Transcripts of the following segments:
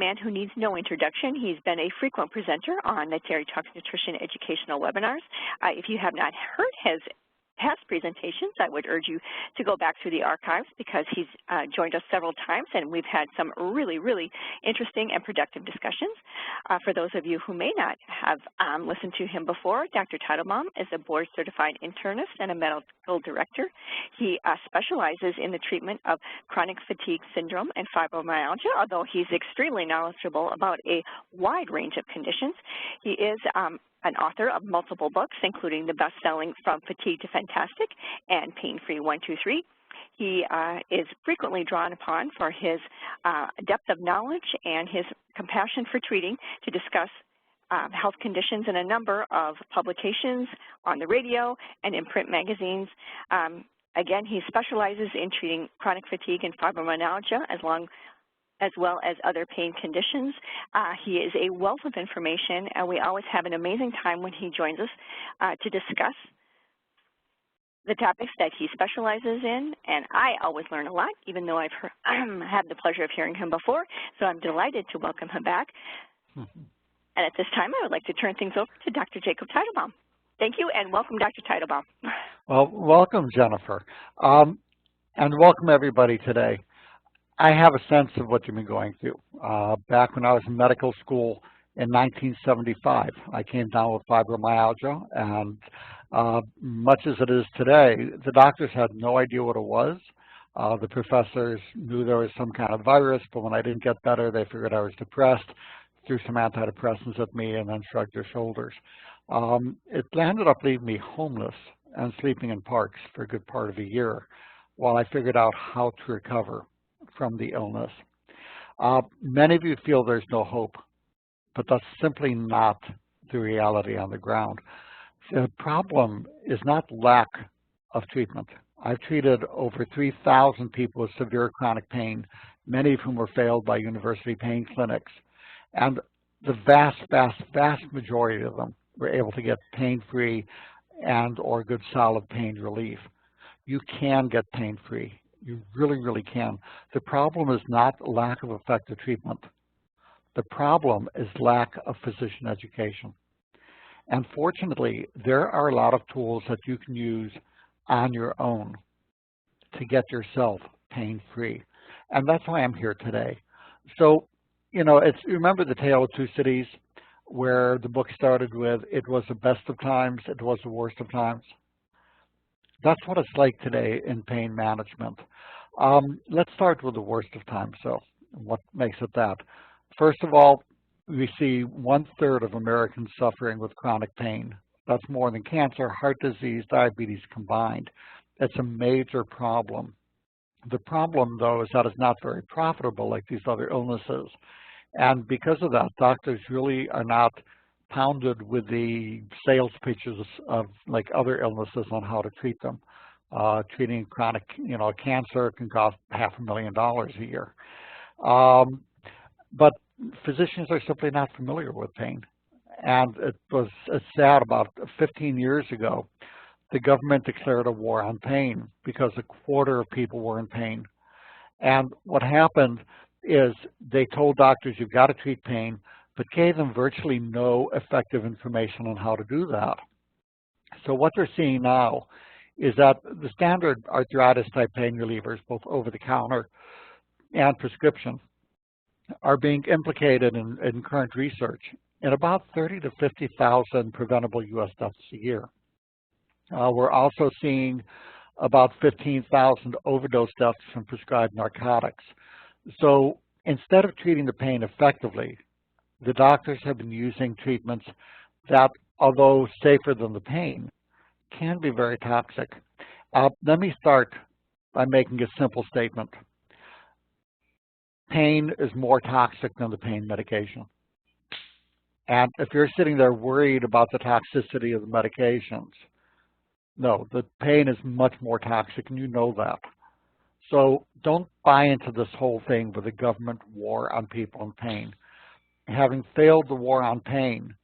Man who needs no introduction. He's been a frequent presenter on the Terry Talks Nutrition educational webinars. If you have not heard his past presentations, I would urge you to go back through the archives because he's joined us several times and we've had some really, really interesting and productive discussions. For those of you who may not have listened to him before, Dr. Teitelbaum is a board-certified internist and a medical director. He specializes in the treatment of chronic fatigue syndrome and fibromyalgia, although he's extremely knowledgeable about a wide range of conditions. He is an author of multiple books, including the best-selling From Fatigue to Fantastic and Pain-Free 123. He is frequently drawn upon for his depth of knowledge and his compassion for treating to discuss health conditions in a number of publications on the radio and in print magazines. Again, he specializes in treating chronic fatigue and fibromyalgia as well as other pain conditions. He is a wealth of information, and we always have an amazing time when he joins us to discuss the topics that he specializes in, and I always learn a lot, even though I've had the pleasure of hearing him before, so I'm delighted to welcome him back. And at this time, I would like to turn things over to Dr. Jacob Teitelbaum. Thank you, and welcome, Dr. Teitelbaum. Well, welcome, Jennifer, and welcome everybody today. I have a sense of what you've been going through. Back when I was in medical school in 1975, I came down with fibromyalgia, and much as it is today, the doctors had no idea what it was. The professors knew there was some kind of virus, but when I didn't get better, they figured I was depressed, threw some antidepressants at me, and then shrugged their shoulders. It ended up leaving me homeless and sleeping in parks for a good part of a year while I figured out how to recover from the illness. Many of you feel there's no hope, but that's simply not the reality on the ground. The problem is not lack of treatment. I've treated over 3,000 people with severe chronic pain, many of whom were failed by university pain clinics, and the vast majority of them were able to get pain-free and or good solid pain relief. You can get pain-free. You really can. The problem is not lack of effective treatment. The problem is lack of physician education. And fortunately, there are a lot of tools that you can use on your own to get yourself pain-free. And that's why I'm here today. So, you know, remember the Tale of Two Cities, where the book started with, it was the best of times, it was the worst of times? That's what it's like today in pain management. Let's start with the worst of times. So what makes it that? First of all, we see 1/3 of Americans suffering with chronic pain. That's more than cancer, heart disease, diabetes combined. It's a major problem. The problem, though, is that it's not very profitable like these other illnesses. And because of that, doctors really are not pounded with the sales pitches of like other illnesses on how to treat them. Treating chronic, cancer can cost $500,000 a year. But physicians are simply not familiar with pain. And it's sad, about 15 years ago, the government declared a war on pain because 1/4 of people were in pain. And what happened is they told doctors, you've got to treat pain, but gave them virtually no effective information on how to do that. So what they're seeing now is that the standard arthritis type pain relievers, both over the counter and prescription, are being implicated in current research in about 30,000 to 50,000 preventable U.S. deaths a year. We're also seeing about 15,000 overdose deaths from prescribed narcotics. So instead of treating the pain effectively, the doctors have been using treatments that, although safer than the pain, can be very toxic. Let me start by making a simple statement. Pain is more toxic than the pain medication. And if you're sitting there worried about the toxicity of the medications, no, the pain is much more toxic, and you know that. So don't buy into this whole thing with a government war on people in pain. Having failed the war on pain,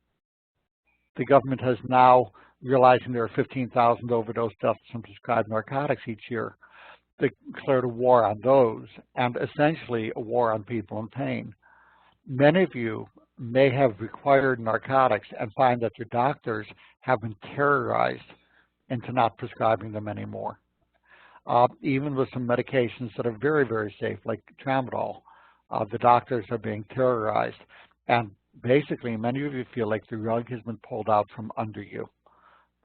the government has now, realizing there are 15,000 overdose deaths from prescribed narcotics each year, they declared a war on those, and essentially a war on people in pain. Many of you may have required narcotics and find that your doctors have been terrorized into not prescribing them anymore. Even with some medications that are very, very safe, like tramadol, the doctors are being terrorized. And basically, many of you feel like the rug has been pulled out from under you,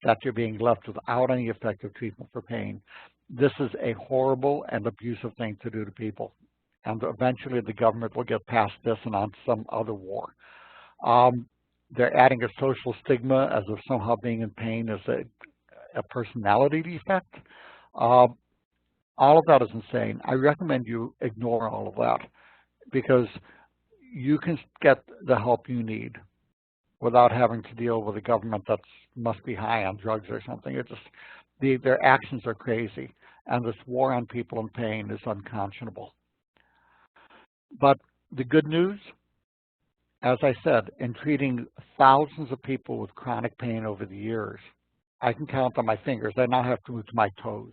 that you're being left without any effective treatment for pain. This is a horrible and abusive thing to do to people. And eventually the government will get past this and on some other war. They're adding a social stigma as if somehow being in pain is a personality defect. All of that is insane. I recommend you ignore all of that because you can get the help you need without having to deal with a government that must be high on drugs or something. It just, their actions are crazy, and this war on people in pain is unconscionable. But the good news, as I said, in treating thousands of people with chronic pain over the years, I can count on my fingers. I now have to move to my toes.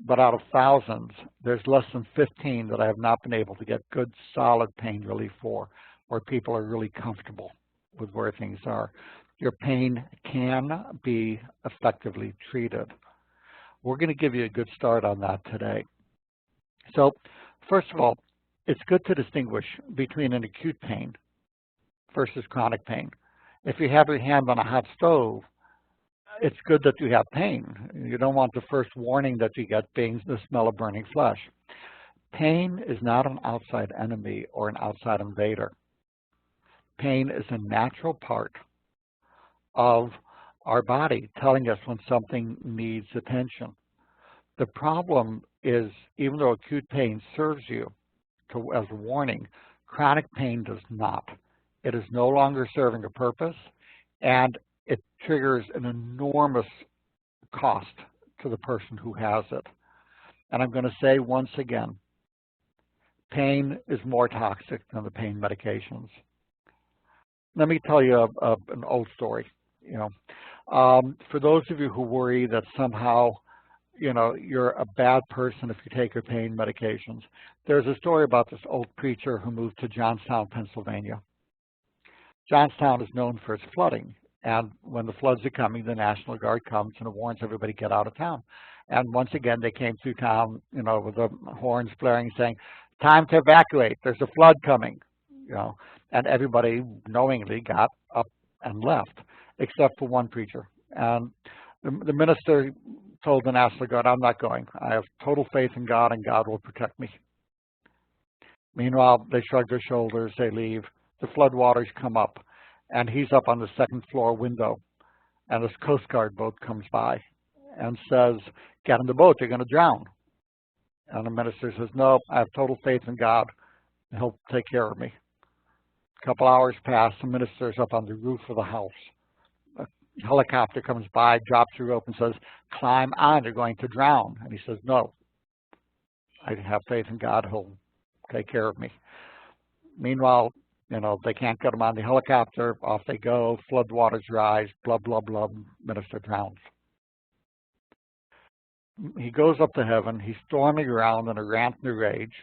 But out of thousands, there's less than 15 that I have not been able to get good, solid pain relief for, where people are really comfortable with where things are. Your pain can be effectively treated. We're going to give you a good start on that today. So, first of all, it's good to distinguish between an acute pain versus chronic pain. If you have your hand on a hot stove, it's good that you have pain. You don't want the first warning that you get being the smell of burning flesh. Pain is not an outside enemy or an outside invader. Pain is a natural part of our body telling us when something needs attention. The problem is, even though acute pain serves you as a warning, chronic pain does not. It is no longer serving a purpose, and it triggers an enormous cost to the person who has it. And I'm going to say once again, pain is more toxic than the pain medications. Let me tell you an old story. For those of you who worry that somehow, you're a bad person if you take your pain medications, there's a story about this old preacher who moved to Johnstown, Pennsylvania. Johnstown is known for its flooding. And when the floods are coming, the National Guard comes and it warns everybody, get out of town. And once again, they came through town, with the horns blaring, saying, time to evacuate. There's a flood coming, And everybody knowingly got up and left, except for one preacher. And the minister told the National Guard, I'm not going. I have total faith in God, and God will protect me. Meanwhile, they shrug their shoulders, they leave. The flood waters come up, and he's up on the second floor window, and this Coast Guard boat comes by and says, get in the boat, you're going to drown. And the minister says, no, I have total faith in God. He'll take care of me. A couple hours pass, the minister's up on the roof of the house. A helicopter comes by, drops the rope and says, climb on, you're going to drown. And he says, no, I have faith in God, he'll take care of me. Meanwhile, they can't get him on the helicopter, off they go, flood waters rise, blah, blah, blah, minister drowns. He goes up to heaven, he's storming around in a rant and a rage.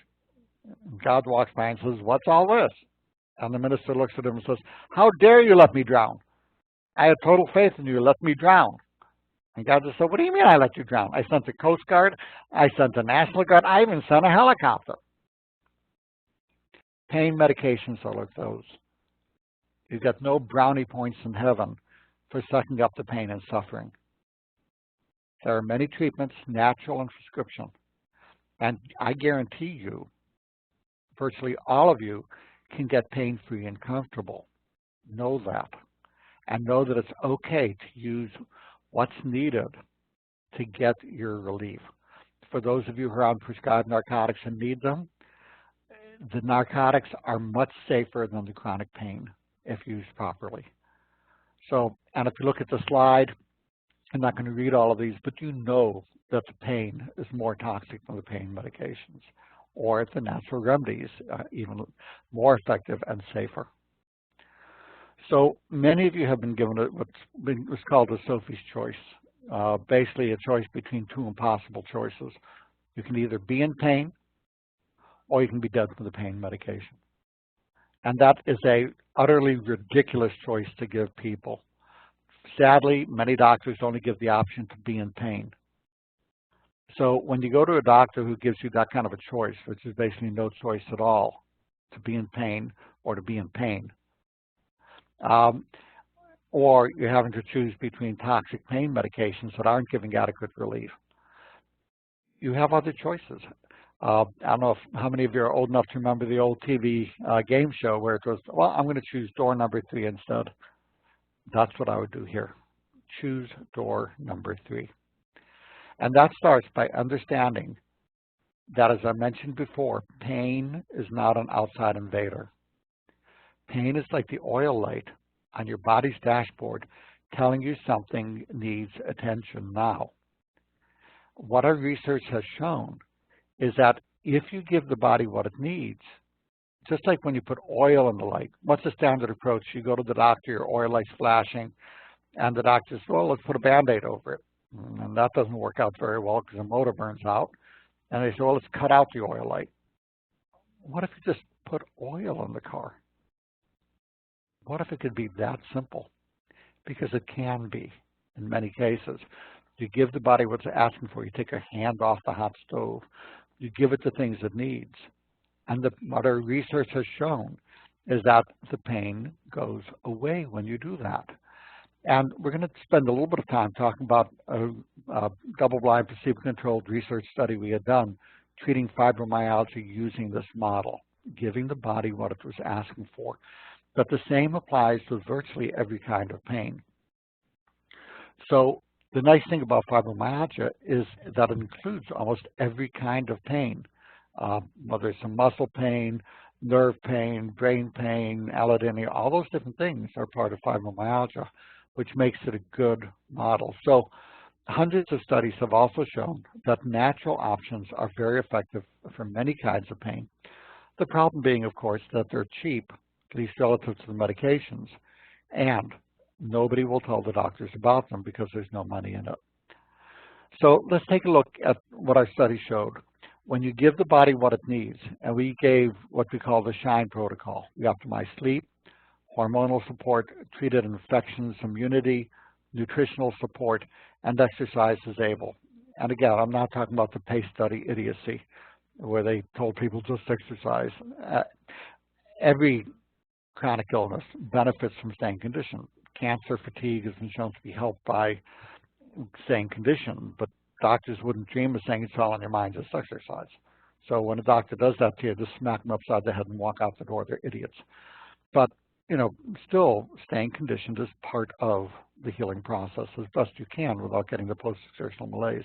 God walks by and says, what's all this? And the minister looks at him and says, how dare you let me drown? I had total faith in you, let me drown. And God just said, what do you mean I let you drown? I sent the Coast Guard, I sent the National Guard, I even sent a helicopter. Pain medications are like those. You get no brownie points in heaven for sucking up the pain and suffering. There are many treatments, natural and prescription. And I guarantee you, virtually all of you can get pain-free and comfortable. Know that. And know that it's okay to use what's needed to get your relief. For those of you who are on prescribed narcotics and need them, the narcotics are much safer than the chronic pain if used properly. So, and if you look at the slide, I'm not going to read all of these, but you know that the pain is more toxic than the pain medications, or the natural remedies, even more effective and safer. So many of you have been given what's called a Sophie's choice, basically a choice between two impossible choices. You can either be in pain, or you can be dead from the pain medication. And that is a utterly ridiculous choice to give people. Sadly, many doctors only give the option to be in pain. So when you go to a doctor who gives you that kind of a choice, which is basically no choice at all, to be in pain or to be in pain, or you're having to choose between toxic pain medications that aren't giving adequate relief, you have other choices. I don't know how many of you are old enough to remember the old TV game show where it was, well, I'm going to choose door number 3 instead. That's what I would do here. Choose door number 3. And that starts by understanding that, as I mentioned before, pain is not an outside invader. Pain is like the oil light on your body's dashboard telling you something needs attention now. What our research has shown is that if you give the body what it needs, just like when you put oil in the light, what's the standard approach? You go to the doctor, your oil light's flashing, and the doctor says, well, let's put a Band-Aid over it. And that doesn't work out very well because the motor burns out. And they say, well, let's cut out the oil light. What if you just put oil in the car? What if it could be that simple? Because it can be in many cases. You give the body what it's asking for. You take your hand off the hot stove. You give it the things it needs. And what our research has shown is that the pain goes away when you do that. And we're going to spend a little bit of time talking about a double-blind, placebo-controlled research study we had done treating fibromyalgia using this model, giving the body what it was asking for. But the same applies to virtually every kind of pain. So the nice thing about fibromyalgia is that it includes almost every kind of pain, whether it's a muscle pain, nerve pain, brain pain, allodynia, all those different things are part of fibromyalgia, which makes it a good model. So hundreds of studies have also shown that natural options are very effective for many kinds of pain. The problem being, of course, that they're cheap, at least relative to the medications, and nobody will tell the doctors about them because there's no money in it. So let's take a look at what our study showed. When you give the body what it needs, and we gave what we call the SHINE protocol, we optimize sleep, hormonal support, treated infections, immunity, nutritional support, and exercise is able. And again, I'm not talking about the PACE study idiocy, where they told people just exercise. Every chronic illness benefits from staying conditioned. Cancer, fatigue has been shown to be helped by staying conditioned, but doctors wouldn't dream of saying it's all in your mind, just exercise. So when a doctor does that to you, just smack them upside the head and walk out the door. They're idiots. But still staying conditioned is part of the healing process as best you can without getting the post-exertional malaise.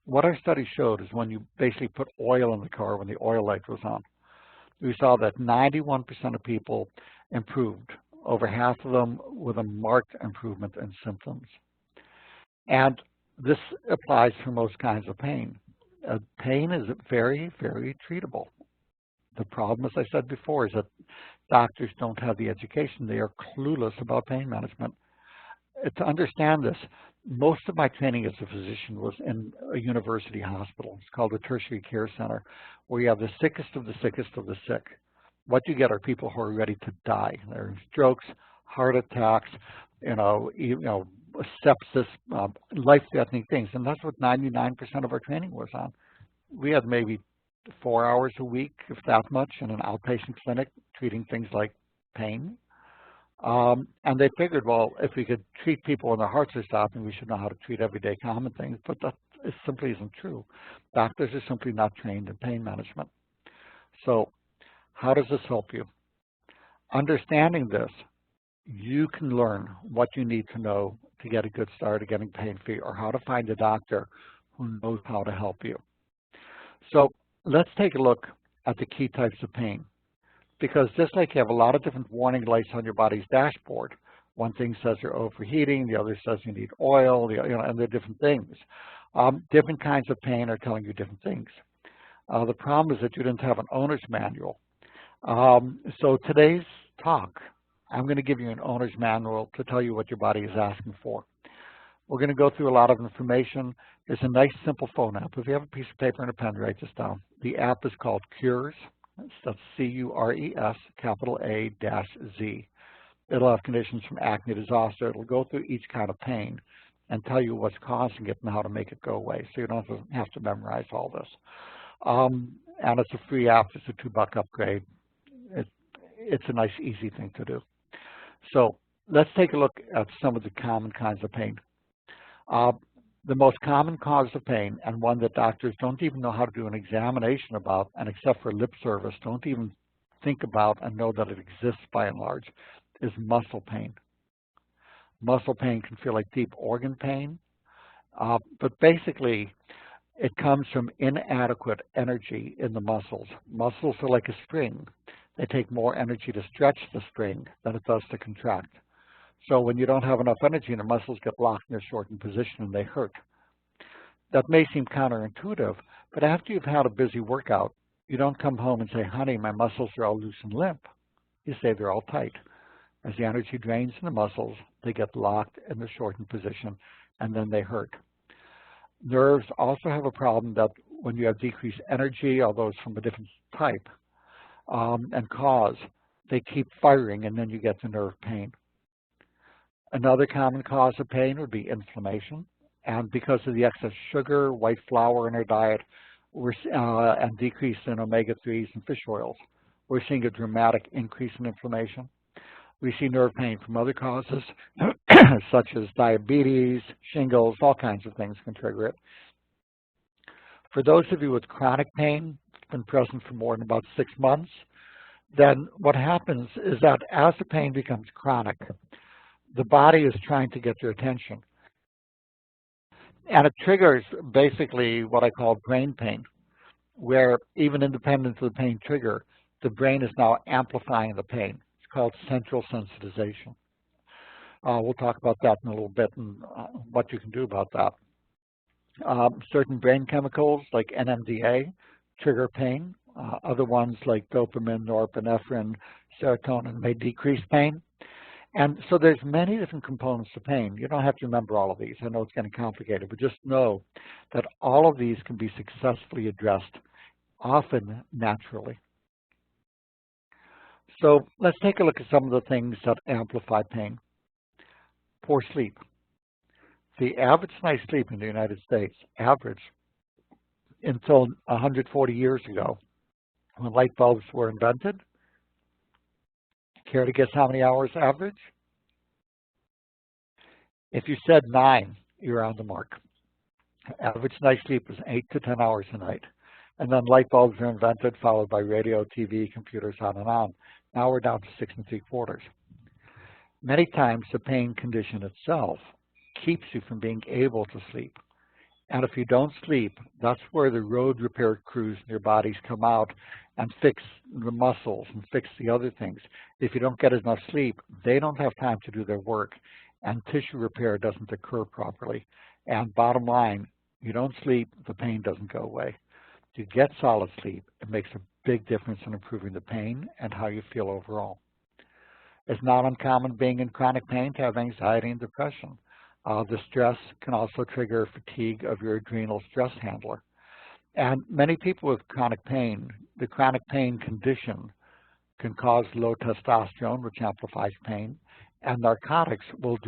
What our study showed is when you basically put oil in the car when the oil light was on, we saw that 91% of people improved, over half of them with a marked improvement in symptoms. And this applies for most kinds of pain. Pain is very, very treatable. The problem, as I said before, is that doctors don't have the education. They are clueless about pain management. To understand this, most of my training as a physician was in a university hospital. It's called a tertiary care center, where you have the sickest of the sickest of the sick. What you get are people who are ready to die. There are strokes, heart attacks, sepsis, life-threatening things, and that's what 99% of our training was on. We had maybe 4 hours a week, if that much, in an outpatient clinic treating things like pain. And they figured, well, if we could treat people when their hearts are stopping, we should know how to treat everyday common things, but that simply isn't true. Doctors are simply not trained in pain management. So how does this help you? Understanding this, you can learn what you need to know to get a good start at getting pain-free, or how to find a doctor who knows how to help you. So let's take a look at the key types of pain. Because just like you have a lot of different warning lights on your body's dashboard, one thing says you're overheating, the other says you need oil, and they're different things. Different kinds of pain are telling you different things. The problem is that you didn't have an owner's manual. So today's talk, I'm going to give you an owner's manual to tell you what your body is asking for. We're going to go through a lot of information. There's a nice simple phone app. If you have a piece of paper and a pen, write this down. The app is called Cures, That's C-U-R-E-S, capital A-Z. It'll have conditions from acne to zoster. It'll go through each kind of pain and tell you what's causing it and how to make it go away. So you don't have to memorize all this. And it's a free app. It's a $2 upgrade. It's a nice, easy thing to do. So let's take a look at some of the common kinds of pain. The most common cause of pain, and one that doctors don't even know how to do an examination about, and except for lip service, don't even think about and know that it exists by and large, is muscle pain. Muscle pain can feel like deep organ pain, but basically it comes from inadequate energy in the muscles. Muscles are like a spring. They take more energy to stretch the spring than it does to contract. So when you don't have enough energy and the muscles get locked in a shortened position and they hurt. That may seem counterintuitive, but after you've had a busy workout, you don't come home and say, honey, my muscles are all loose and limp. You say they're all tight. As the energy drains in the muscles, they get locked in the shortened position and then they hurt. Nerves also have a problem that when you have decreased energy, although it's from a different type and cause, they keep firing and then you get the nerve pain. Another common cause of pain would be inflammation, and because of the excess sugar, white flour in our diet, and decrease in omega-3s and fish oils, we're seeing a dramatic increase in inflammation. We see nerve pain from other causes, such as diabetes, shingles, all kinds of things can trigger it. For those of you with chronic pain, it's been present for more than about 6 months, then what happens is that as the pain becomes chronic, the body is trying to get your attention. And it triggers basically what I call brain pain, where even independent of the pain trigger, the brain is now amplifying the pain. It's called central sensitization. We'll talk about that in a little bit and what you can do about that. Certain brain chemicals like NMDA trigger pain. Other ones like dopamine, norepinephrine, serotonin may decrease pain. And so there's many different components to pain. You don't have to remember all of these. I know it's getting complicated, but just know that all of these can be successfully addressed, often naturally. So let's take a look at some of the things that amplify pain. Poor sleep. The average night's sleep in the United States, average, until 140 years ago, when light bulbs were invented. Care to guess how many hours average? If you said 9, you're on the mark. Average night sleep was 8 to 10 hours a night. And then light bulbs were invented, followed by radio, TV, computers, on and on. Now we're down to 6 3/4. Many times the pain condition itself keeps you from being able to sleep. And if you don't sleep, that's where the road repair crews in your bodies come out and fix the muscles and fix the other things. If you don't get enough sleep, they don't have time to do their work, and tissue repair doesn't occur properly. And bottom line, you don't sleep, the pain doesn't go away. If you get solid sleep, it makes a big difference in improving the pain and how you feel overall. It's not uncommon being in chronic pain to have anxiety and depression. The stress can also trigger fatigue of your adrenal stress handler. And many people with chronic pain, the chronic pain condition can cause low testosterone, which amplifies pain, and narcotics will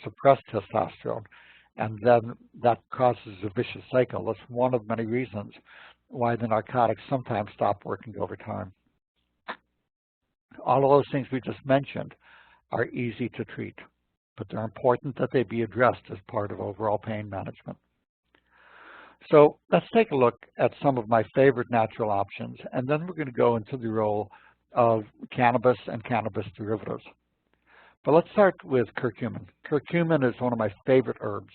suppress testosterone, and then that causes a vicious cycle. That's one of many reasons why the narcotics sometimes stop working over time. All of those things we just mentioned are easy to treat, but they're important that they be addressed as part of overall pain management. So let's take a look at some of my favorite natural options, and then we're going to go into the role of cannabis and cannabis derivatives. But let's start with curcumin. Curcumin is one of my favorite herbs.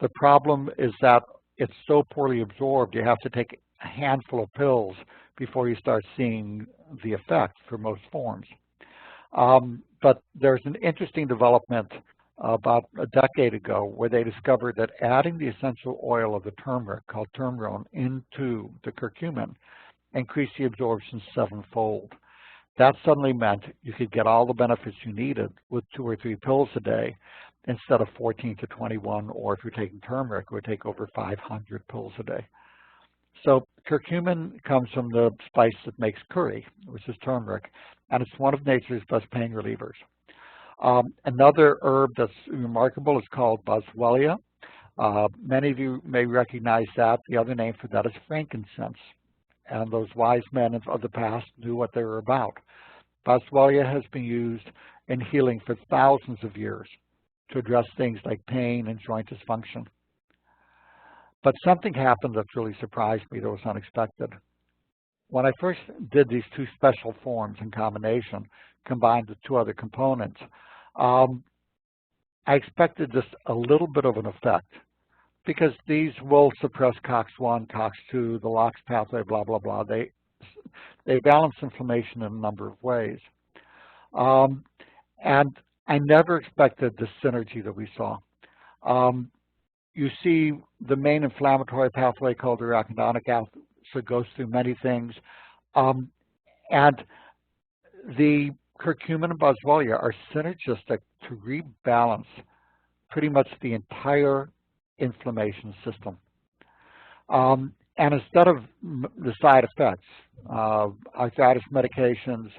The problem is that it's so poorly absorbed, you have to take a handful of pills before you start seeing the effect for most forms. But there's an interesting development about a decade ago where they discovered that adding the essential oil of the turmeric, called turmeric, into the curcumin increased the absorption 7-fold. That suddenly meant you could get all the benefits you needed with 2 or 3 pills a day instead of 14 to 21, or if you're taking turmeric, it would take over 500 pills a day. So curcumin comes from the spice that makes curry, which is turmeric, and it's one of nature's best pain relievers. Another herb that's remarkable is called boswellia. Many of you may recognize that. The other name for that is frankincense. And those wise men of the past knew what they were about. Boswellia has been used in healing for thousands of years to address things like pain and joint dysfunction. But something happened that really surprised me that was unexpected. When I first did these two special forms in combination, combined with two other components, I expected just a little bit of an effect because these will suppress COX-1, COX-2, the LOX pathway, blah, blah, blah. They balance inflammation in a number of ways. And I never expected the synergy that we saw. You see the main inflammatory pathway called the arachidonic acid goes through many things. And the curcumin and boswellia are synergistic to rebalance pretty much the entire inflammation system. And instead of the side effects, arthritis medications,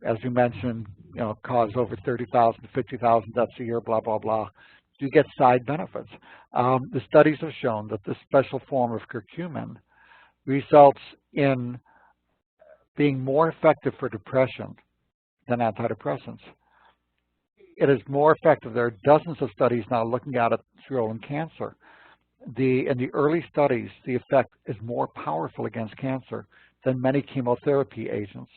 as you mentioned, cause over 30,000 to 50,000 deaths a year, blah, blah, blah. You get side benefits. The studies have shown that this special form of curcumin results in being more effective for depression than antidepressants. It is more effective. There are dozens of studies now looking at its role in cancer. In the early studies, the effect is more powerful against cancer than many chemotherapy agents.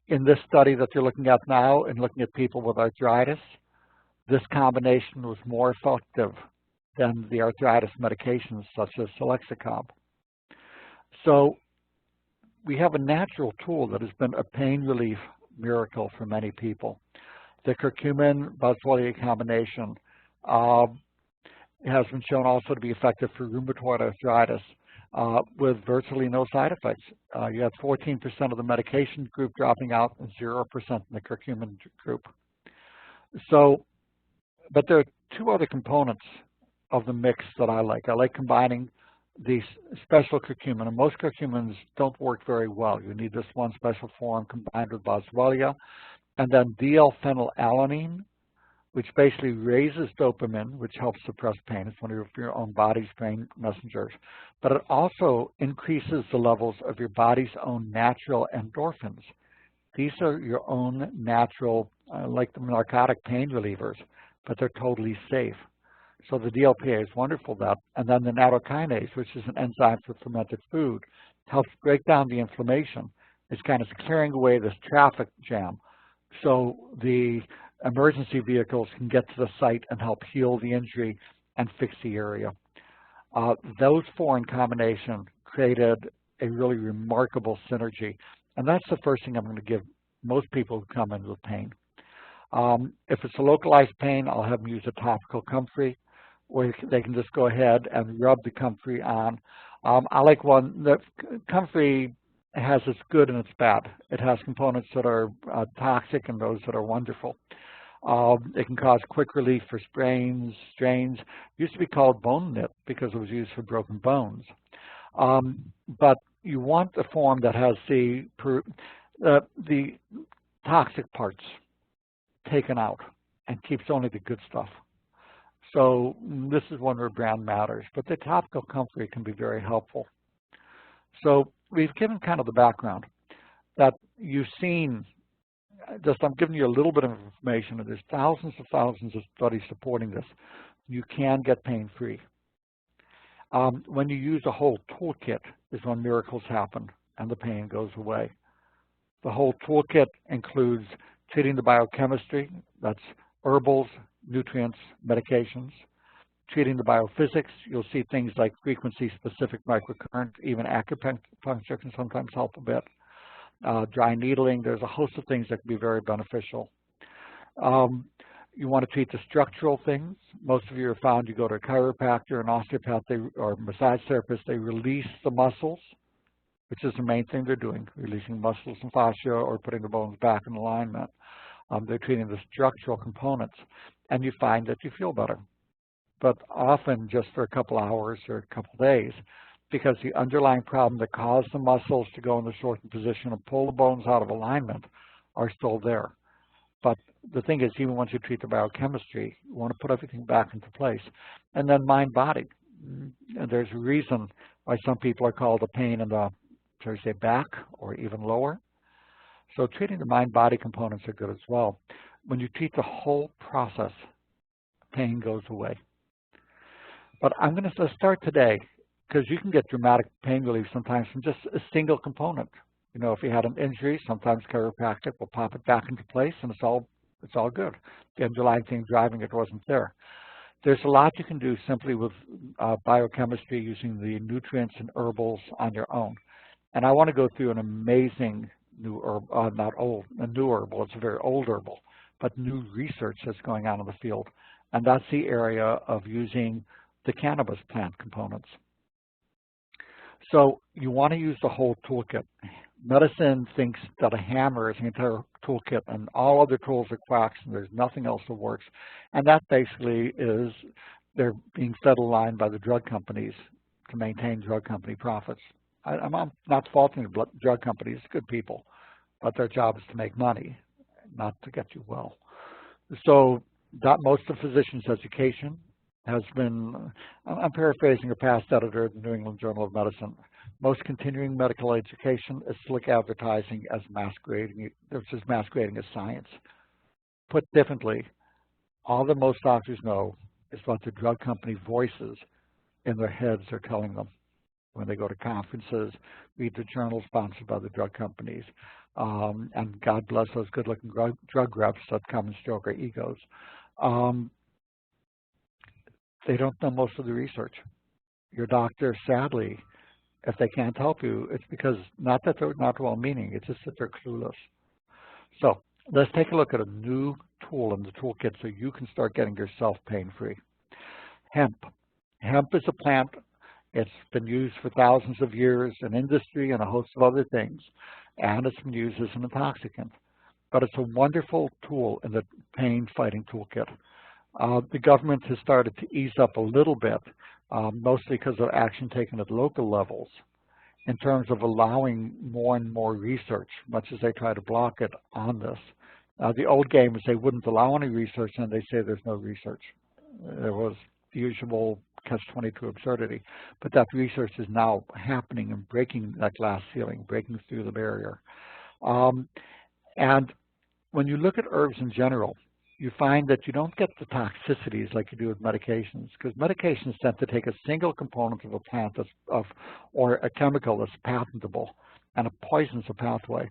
In this study that you're looking at now and looking at people with arthritis, this combination was more effective than the arthritis medications such as Selexicab. So we have a natural tool that has been a pain relief miracle for many people. The curcumin-boswellia combination has been shown also to be effective for rheumatoid arthritis with virtually no side effects. You have 14% of the medication group dropping out and 0% in the curcumin group. So, but there are two other components of the mix that I like. I like combining these special curcumin, and most curcumins don't work very well. You need this one special form combined with boswellia, and then D-L-phenylalanine, which basically raises dopamine, which helps suppress pain. It's one of your own body's pain messengers. But it also increases the levels of your body's own natural endorphins. These are your own natural, like the narcotic pain relievers, but they're totally safe. So the DLPA is wonderful that. And then the nattokinase, which is an enzyme for fermented food, helps break down the inflammation. It's kind of clearing away this traffic jam. So the emergency vehicles can get to the site and help heal the injury and fix the area. Those four in combination created a really remarkable synergy. And that's the first thing I'm going to give most people who come in with pain. If it's a localized pain, I'll have them use a topical comfrey, or they can just go ahead and rub the comfrey on. I like one, the comfrey has its good and its bad. It has components that are toxic and those that are wonderful. It can cause quick relief for strains. It used to be called bone knit because it was used for broken bones. But you want a form that has the toxic parts taken out and keeps only the good stuff. So this is one where brand matters, but the topical comfrey can be very helpful. So we've given kind of the background that you've seen. I'm giving you a little bit of information, and there's thousands of studies supporting this. You can get pain-free. When you use a whole toolkit is when miracles happen and the pain goes away. The whole toolkit includes treating the biochemistry, that's herbals, nutrients, medications. Treating the biophysics, you'll see things like frequency-specific microcurrent, even acupuncture can sometimes help a bit. Dry needling, there's a host of things that can be very beneficial. You want to treat the structural things. Most of you have found you go to a chiropractor, an osteopath, or massage therapist, they release the muscles, which is the main thing they're doing, releasing muscles and fascia or putting the bones back in alignment. They're treating the structural components, and you find that you feel better. But often just for a couple hours or a couple days. because the underlying problem that caused the muscles to go in the shortened position and pull the bones out of alignment are still there. But the thing is, even once you treat the biochemistry, you want to put everything back into place. And then mind-body. And there's a reason why some people are called a pain in the, shall we say, back or even lower. So treating the mind-body components are good as well. When you treat the whole process, pain goes away. But I'm going to start today, because you can get dramatic pain relief sometimes from just a single component. You know, if you had an injury, sometimes chiropractic will pop it back into place, and it's all good. The underlying thing driving it wasn't there. There's a lot you can do simply with biochemistry using the nutrients and herbals on your own. And I want to go through an amazing new herb, a new herbal. It's a very old herbal, but new research that's going on in the field. And that's the area of using the cannabis plant components. So you want to use the whole toolkit. Medicine thinks that a hammer is the entire toolkit and all other tools are quacks and there's nothing else that works. And that basically is they're being fed a line by the drug companies to maintain drug company profits. I'm not faulting the drug companies, good people, but their job is to make money, not to get you well. So that most of physicians' education has been, I'm paraphrasing a past editor of the New England Journal of Medicine, most continuing medical education is slick advertising as masquerading as science. Put differently, all that most doctors know is what the drug company voices in their heads are telling them when they go to conferences, read the journals sponsored by the drug companies, and God bless those good-looking drug reps that come and stroke our egos. They don't know most of the research. Your doctor, sadly, if they can't help you, it's because not that they're not well-meaning, it's just that they're clueless. So let's take a look at a new tool in the toolkit so you can start getting yourself pain-free. Hemp. Hemp is a plant. It's been used for thousands of years in industry and a host of other things, and it's been used as an intoxicant. But it's a wonderful tool in the pain-fighting toolkit. The government has started to ease up a little bit, mostly because of action taken at local levels, in terms of allowing more and more research, much as they try to block it on this. The old game is they wouldn't allow any research, and they say there's no research. There was the usual catch-22 absurdity, but that research is now happening and breaking that glass ceiling, breaking through the barrier. And when you look at herbs in general, you find that you don't get the toxicities like you do with medications, because medications tend to take a single component of a plant or a chemical that's patentable, and it poisons a pathway.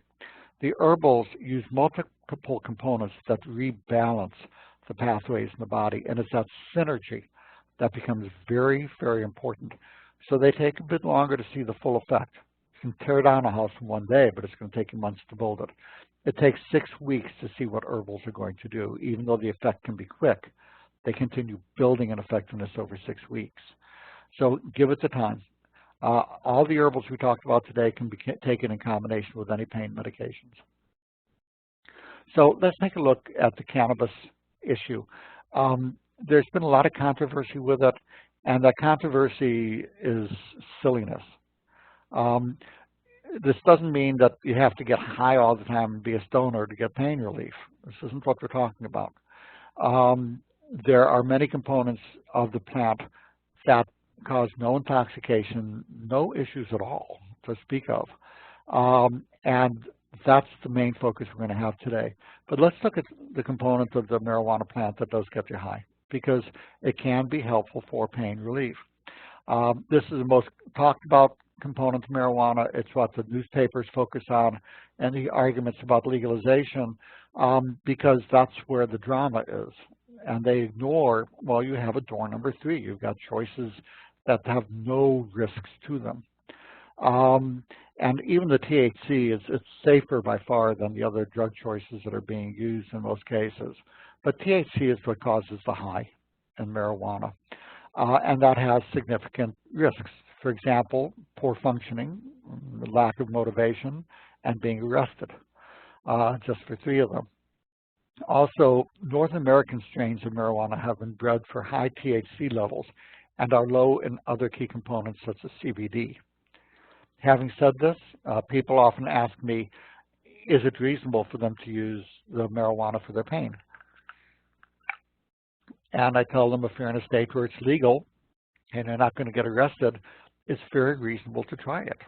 The herbals use multiple components that rebalance the pathways in the body, and it's that synergy that becomes very, very important. So they take a bit longer to see the full effect. You can tear down a house in one day, but it's going to take you months to build it. It takes 6 weeks to see what herbals are going to do. Even though the effect can be quick, they continue building an effectiveness over 6 weeks. So give it the time. All the herbals we talked about today can be taken in combination with any pain medications. So let's take a look at the cannabis issue. There's been a lot of controversy with it, and that controversy is silliness. This doesn't mean that you have to get high all the time and be a stoner to get pain relief. This isn't what we're talking about. There are many components of the plant that cause no intoxication, no issues at all to speak of. And that's the main focus we're going to have today. But let's look at the component of the marijuana plant that does get you high, because it can be helpful for pain relief. This is the most talked about component of marijuana. It's what the newspapers focus on, and the arguments about legalization, because that's where the drama is. And they ignore, well, you have a door number 3. You've got choices that have no risks to them. And even the THC, it's safer by far than the other drug choices that are being used in most cases. But THC is what causes the high in marijuana. And that has significant risks. For example, poor functioning, lack of motivation, and being arrested, just for 3 of them. Also, North American strains of marijuana have been bred for high THC levels, and are low in other key components such as CBD. Having said this, people often ask me, is it reasonable for them to use the marijuana for their pain? And I tell them if you're in a state where it's legal and you're not going to get arrested, it's very reasonable to try it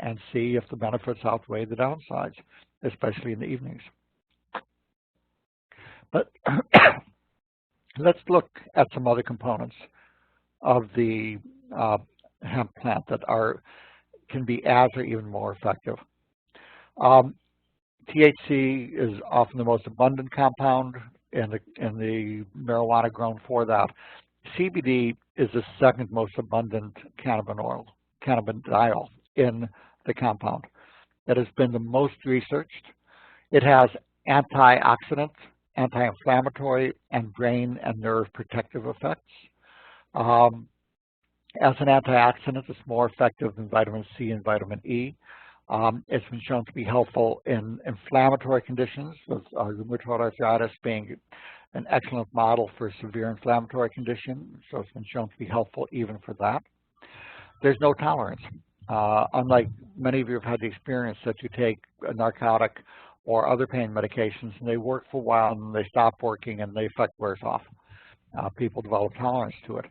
and see if the benefits outweigh the downsides, especially in the evenings. But let's look at some other components of the hemp plant that can be as or even more effective. THC is often the most abundant compound in the marijuana grown for that. CBD is the second most abundant cannabidiol in the compound. It has been the most researched. It has antioxidant, anti-inflammatory, and brain and nerve protective effects. As an antioxidant, it's more effective than vitamin C and vitamin E. It's been shown to be helpful in inflammatory conditions, with rheumatoid arthritis being an excellent model for severe inflammatory condition, so it's been shown to be helpful even for that. There's no tolerance. Unlike many of you have had the experience that you take a narcotic or other pain medications and they work for a while and they stop working and the effect wears off. People develop tolerance to it.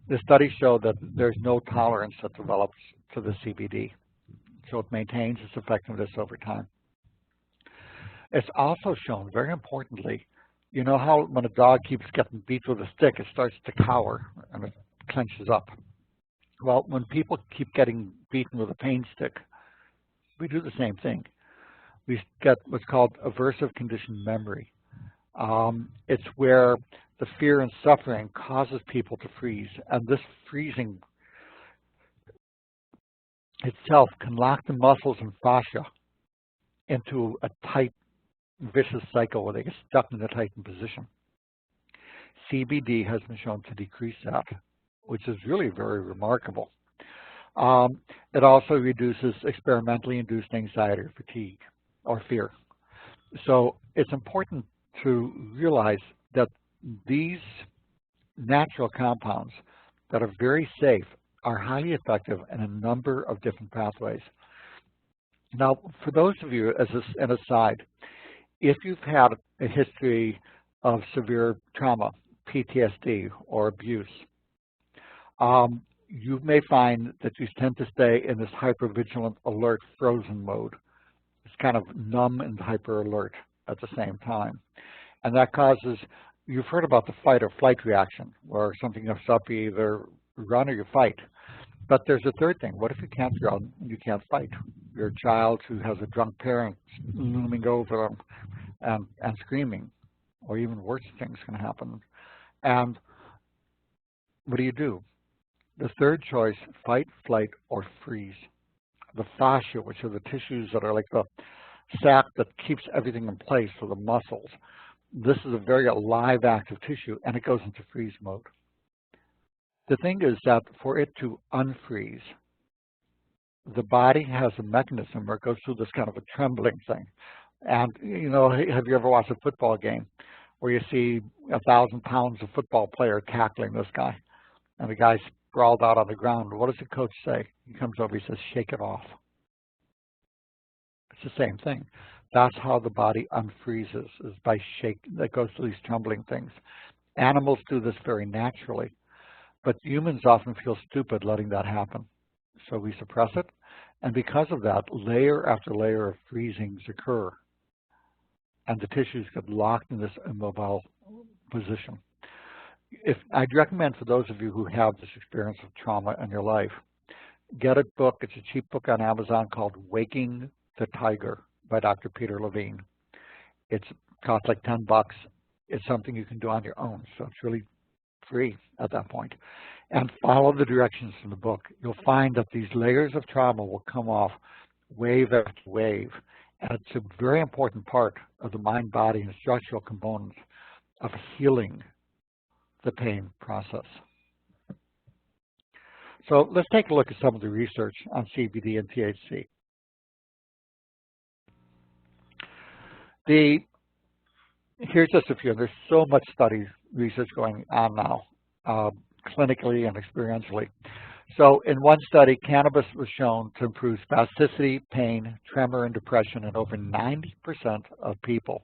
The studies show that there's no tolerance that develops to the CBD, so it maintains its effectiveness over time. It's also shown, very importantly, you know how when a dog keeps getting beat with a stick, it starts to cower and it clenches up. Well, when people keep getting beaten with a pain stick, we do the same thing. We get what's called aversive conditioned memory. It's where the fear and suffering causes people to freeze, and this freezing itself can lock the muscles and fascia into a tight, vicious cycle where they get stuck in a tightened position. CBD has been shown to decrease that, which is really very remarkable. It also reduces experimentally induced anxiety or fatigue or fear. So it's important to realize that these natural compounds that are very safe are highly effective in a number of different pathways. Now, for those of you, as an aside, if you've had a history of severe trauma, PTSD, or abuse, you may find that you tend to stay in this hypervigilant, alert, frozen mode. It's kind of numb and hyper alert at the same time. And that causes, you've heard about the fight or flight reaction, where something comes up, you either run or you fight. But there's a third thing. What if you can't run and you can't fight? You're a child who has a drunk parent looming over them and screaming, or even worse things can happen. And what do? The third choice, fight, flight, or freeze. The fascia, which are the tissues that are like the sac that keeps everything in place for the muscles. This is a very alive, active tissue, and it goes into freeze mode. The thing is that for it to unfreeze, the body has a mechanism where it goes through this kind of a trembling thing. And, you know, have you ever watched a football game where you see 1,000 pounds of football player tackling this guy, and the guy's sprawled out on the ground? What does the coach say? He comes over, he says, shake it off. It's the same thing. That's how the body unfreezes, is by shaking. That goes through these trembling things. Animals do this very naturally, but humans often feel stupid letting that happen. So we suppress it, and because of that, layer after layer of freezings occur, and the tissues get locked in this immobile position. I'd recommend for those of you who have this experience of trauma in your life, get a book. It's a cheap book on Amazon called Waking the Tiger by Dr. Peter Levine. It costs like $10. It's something you can do on your own, so it's really free at that point. And follow the directions from the book. You'll find that these layers of trauma will come off wave after wave, and it's a very important part of the mind, body, and structural components of healing the pain process. So let's take a look at some of the research on CBD and THC. Here's just a few. There's so much research going on now. clinically and experientially. So in one study, cannabis was shown to improve spasticity, pain, tremor, and depression in over 90% of people.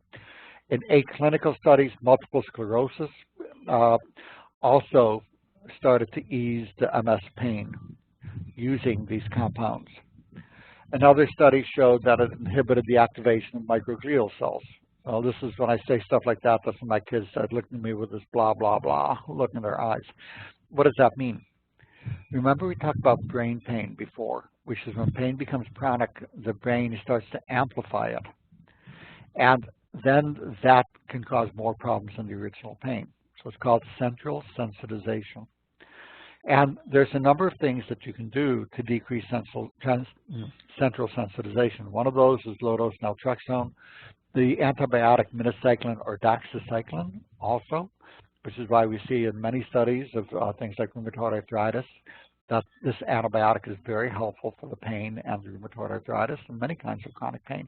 In 8 clinical studies, multiple sclerosis also started to ease the MS pain using these compounds. Another study showed that it inhibited the activation of microglial cells. Well, this is when I say stuff like that, that's when my kids said, looking at me with this blah, blah, blah, look in their eyes. What does that mean? Remember we talked about brain pain before, which is when pain becomes chronic, the brain starts to amplify it. And then that can cause more problems than the original pain. So it's called central sensitization. And there's a number of things that you can do to decrease central sensitization. One of those is low-dose naltrexone, the antibiotic minocycline or doxycycline also, which is why we see in many studies of things like rheumatoid arthritis that this antibiotic is very helpful for the pain and the rheumatoid arthritis and many kinds of chronic pain.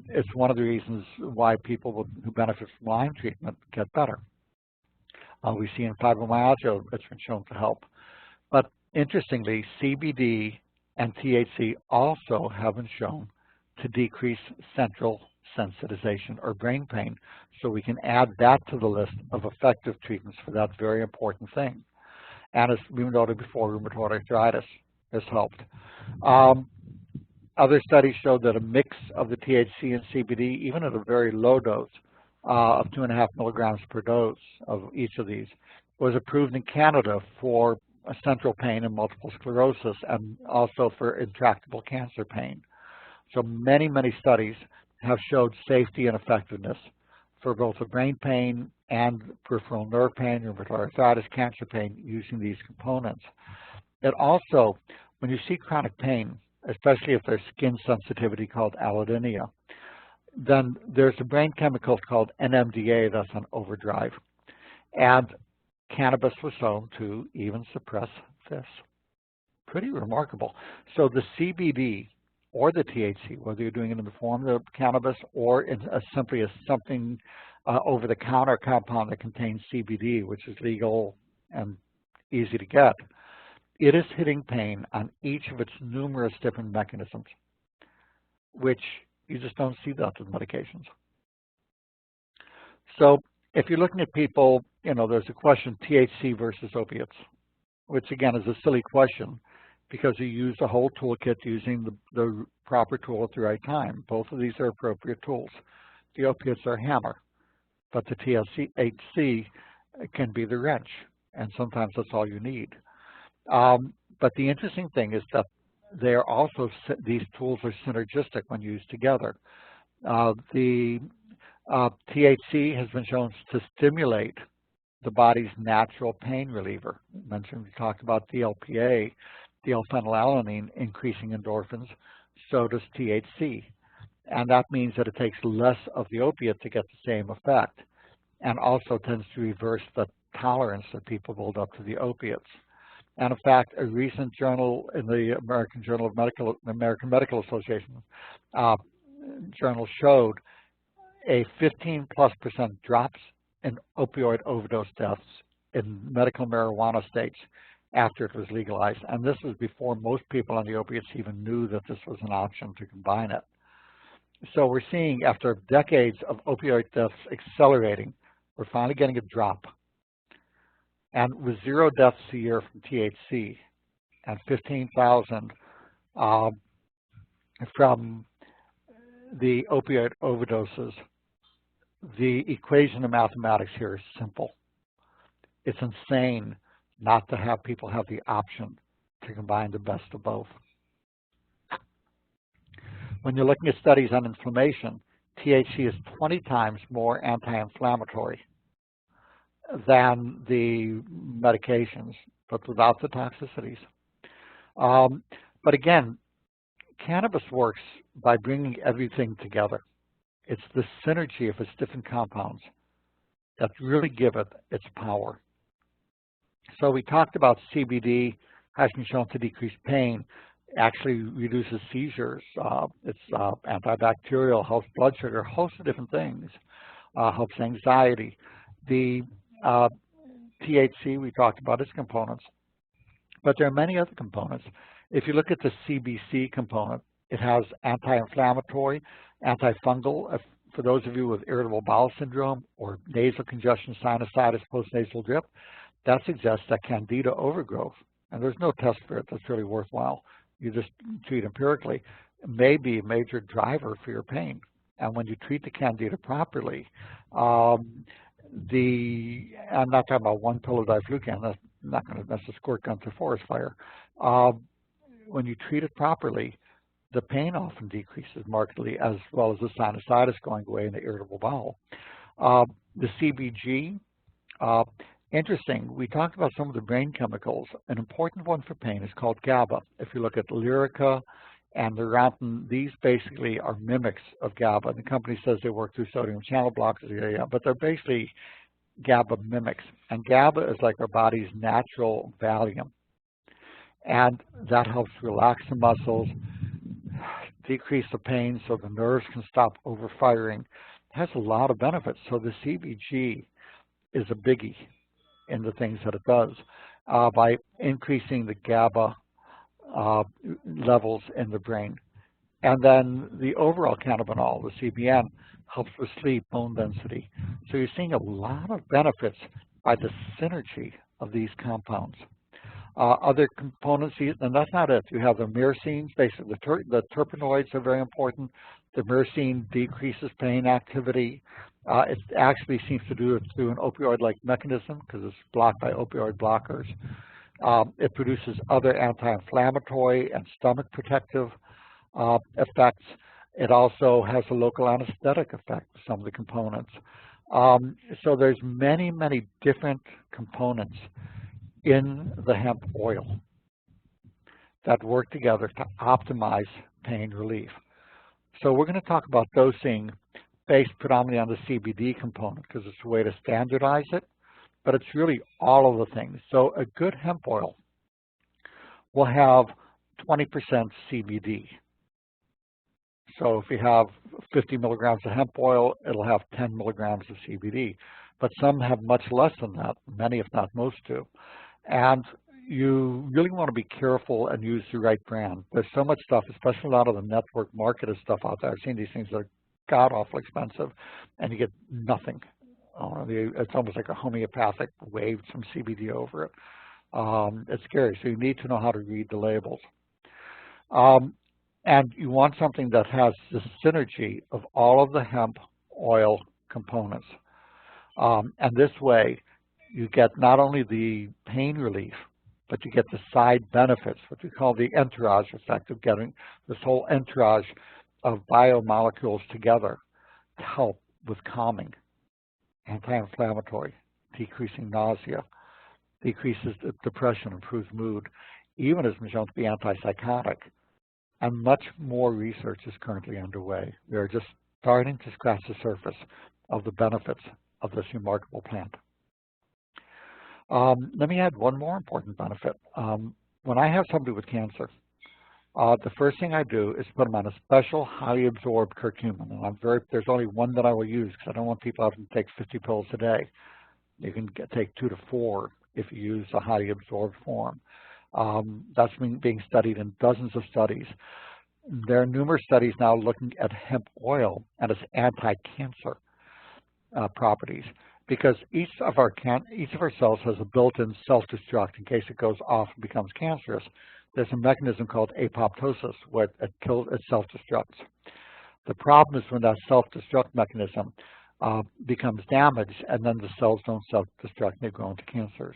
It's one of the reasons why people who benefit from Lyme treatment get better. We see in fibromyalgia it's been shown to help. But interestingly, CBD and THC also have been shown to decrease central sensitization or brain pain. So we can add that to the list of effective treatments for that very important thing. And as we noted before, rheumatoid arthritis has helped. Other studies showed that a mix of the THC and CBD, even at a very low dose, of 2.5 milligrams per dose of each of these, was approved in Canada for central pain and multiple sclerosis and also for intractable cancer pain. So many, many studies have showed safety and effectiveness for both the brain pain and peripheral nerve pain, rheumatoid arthritis, cancer pain using these components. It also, when you see chronic pain, especially if there's skin sensitivity called allodynia, then there's a brain chemical called NMDA that's on overdrive. And cannabis was shown to even suppress this. Pretty remarkable. So the CBD or the THC, whether you're doing it in the form of cannabis or in simply as something over-the-counter compound that contains CBD, which is legal and easy to get, it is hitting pain on each of its numerous different mechanisms, which you just don't see that with medications. So if you're looking at people, there's a question, THC versus opiates, which again is a silly question because you use the whole toolkit using the proper tool at the right time. Both of these are appropriate tools. The opiates are a hammer, but the THC can be the wrench, and sometimes that's all you need. But the interesting thing is that these tools are synergistic when used together. The THC has been shown to stimulate the body's natural pain reliever. We talked about DLPA, phenylalanine, increasing endorphins. So does THC. And that means that it takes less of the opiate to get the same effect, and also tends to reverse the tolerance that people build up to the opiates. And in fact, a recent journal in the American Medical Association journal showed a 15+% drops in opioid overdose deaths in medical marijuana states after it was legalized. And this was before most people on the opiates even knew that this was an option to combine it. So we're seeing, after decades of opioid deaths accelerating, we're finally getting a drop. And with 0 deaths a year from THC and 15,000 from the opioid overdoses, the equation of mathematics here is simple. It's insane not to have people have the option to combine the best of both. When you're looking at studies on inflammation, THC is 20 times more anti-inflammatory than the medications, but without the toxicities. But again, cannabis works by bringing everything together. It's the synergy of its different compounds that really give it its power. So we talked about CBD has been shown to decrease pain, actually reduces seizures, it's antibacterial, helps blood sugar, a host of different things, helps anxiety. The THC, we talked about its components, but there are many other components. If you look at the CBC component, it has anti-inflammatory, antifungal. For those of you with irritable bowel syndrome or nasal congestion, sinusitis, postnasal drip, that suggests that candida overgrowth, and there's no test for it that's really worthwhile. You just treat empirically, may be a major driver for your pain. And when you treat the candida properly, I'm not talking about one pill of diflucan, that's a squirt gun to forest fire. When you treat it properly, the pain often decreases markedly, as well as the sinusitis going away and the irritable bowel. The CBG, interesting, we talked about some of the brain chemicals. An important one for pain is called GABA. If you look at Lyrica and Neurontin, these basically are mimics of GABA. The company says they work through sodium channel blockers, but they're basically GABA mimics. And GABA is like our body's natural Valium. And that helps relax the muscles, decrease the pain so the nerves can stop overfiring. It has a lot of benefits. So the CBG is a biggie in the things that it does by increasing the GABA levels in the brain. And then the overall cannabinol, the CBN, helps with sleep, bone density. So you're seeing a lot of benefits by the synergy of these compounds. Other components, and that's not it. You have the myrcene, basically the terpenoids are very important. The myrcene decreases pain activity. It actually seems to do it through an opioid-like mechanism because it's blocked by opioid blockers. It produces other anti-inflammatory and stomach protective effects. It also has a local anesthetic effect with some of the components. So there's many, many different components in the hemp oil that work together to optimize pain relief. So we're going to talk about dosing based predominantly on the CBD component because it's a way to standardize it, but it's really all of the things. So a good hemp oil will have 20% CBD. So if you have 50 milligrams of hemp oil, it'll have 10 milligrams of CBD. But some have much less than that, many if not most do. And you really want to be careful and use the right brand. There's so much stuff, especially a lot of the network marketed stuff out there. I've seen these things that are god-awful expensive, and you get nothing. It's almost like a homeopathic wave, some CBD over it. It's scary, so you need to know how to read the labels. And you want something that has the synergy of all of the hemp oil components. And this way, you get not only the pain relief, but you get the side benefits, what we call the entourage effect of getting this whole entourage of biomolecules together to help with calming, anti-inflammatory, decreasing nausea, decreases depression, improves mood, even has been shown to be antipsychotic. And much more research is currently underway. We are just starting to scratch the surface of the benefits of this remarkable plant. Let me add one more important benefit. When I have somebody with cancer, the first thing I do is put them on a special highly absorbed curcumin. And there's only one that I will use because I don't want people having to take 50 pills a day. You can take 2 to 4 if you use a highly absorbed form. That's being studied in dozens of studies. There are numerous studies now looking at hemp oil and its anti-cancer properties, because each of our cells has a built-in self-destruct in case it goes off and becomes cancerous. There's a mechanism called apoptosis where it self-destructs. The problem is when that self-destruct mechanism becomes damaged and then the cells don't self-destruct and they grow into cancers.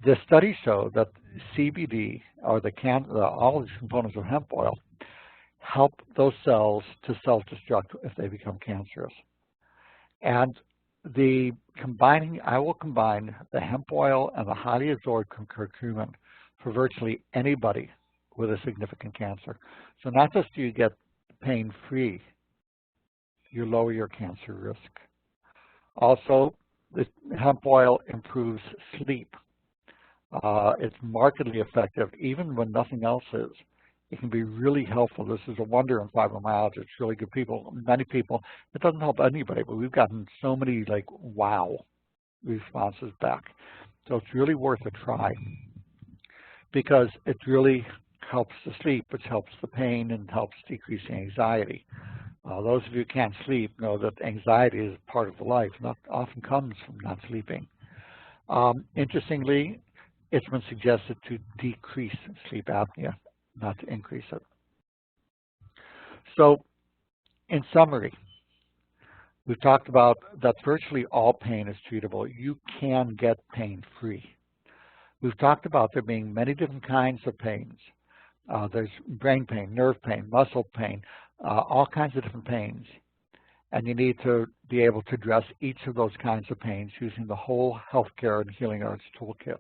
The studies show that CBD, or all of these components of hemp oil, help those cells to self-destruct if they become cancerous. And I will combine the hemp oil and the highly absorbed curcumin for virtually anybody with a significant cancer. So not just do you get pain-free, you lower your cancer risk. Also, the hemp oil improves sleep. It's markedly effective even when nothing else is. It can be really helpful. This is a wonder in fibromyalgia. It's really good. Many people, it doesn't help anybody, but we've gotten so many wow responses back. So it's really worth a try because it really helps the sleep, which helps the pain and helps decrease the anxiety. Those of you who can't sleep know that anxiety is part of the life, not often comes from not sleeping. Interestingly, it's been suggested to decrease sleep apnea, not to increase it. So, in summary, we've talked about that virtually all pain is treatable. You can get pain-free. We've talked about there being many different kinds of pains. There's brain pain, nerve pain, muscle pain, all kinds of different pains. And you need to be able to address each of those kinds of pains using the whole healthcare and healing arts toolkit.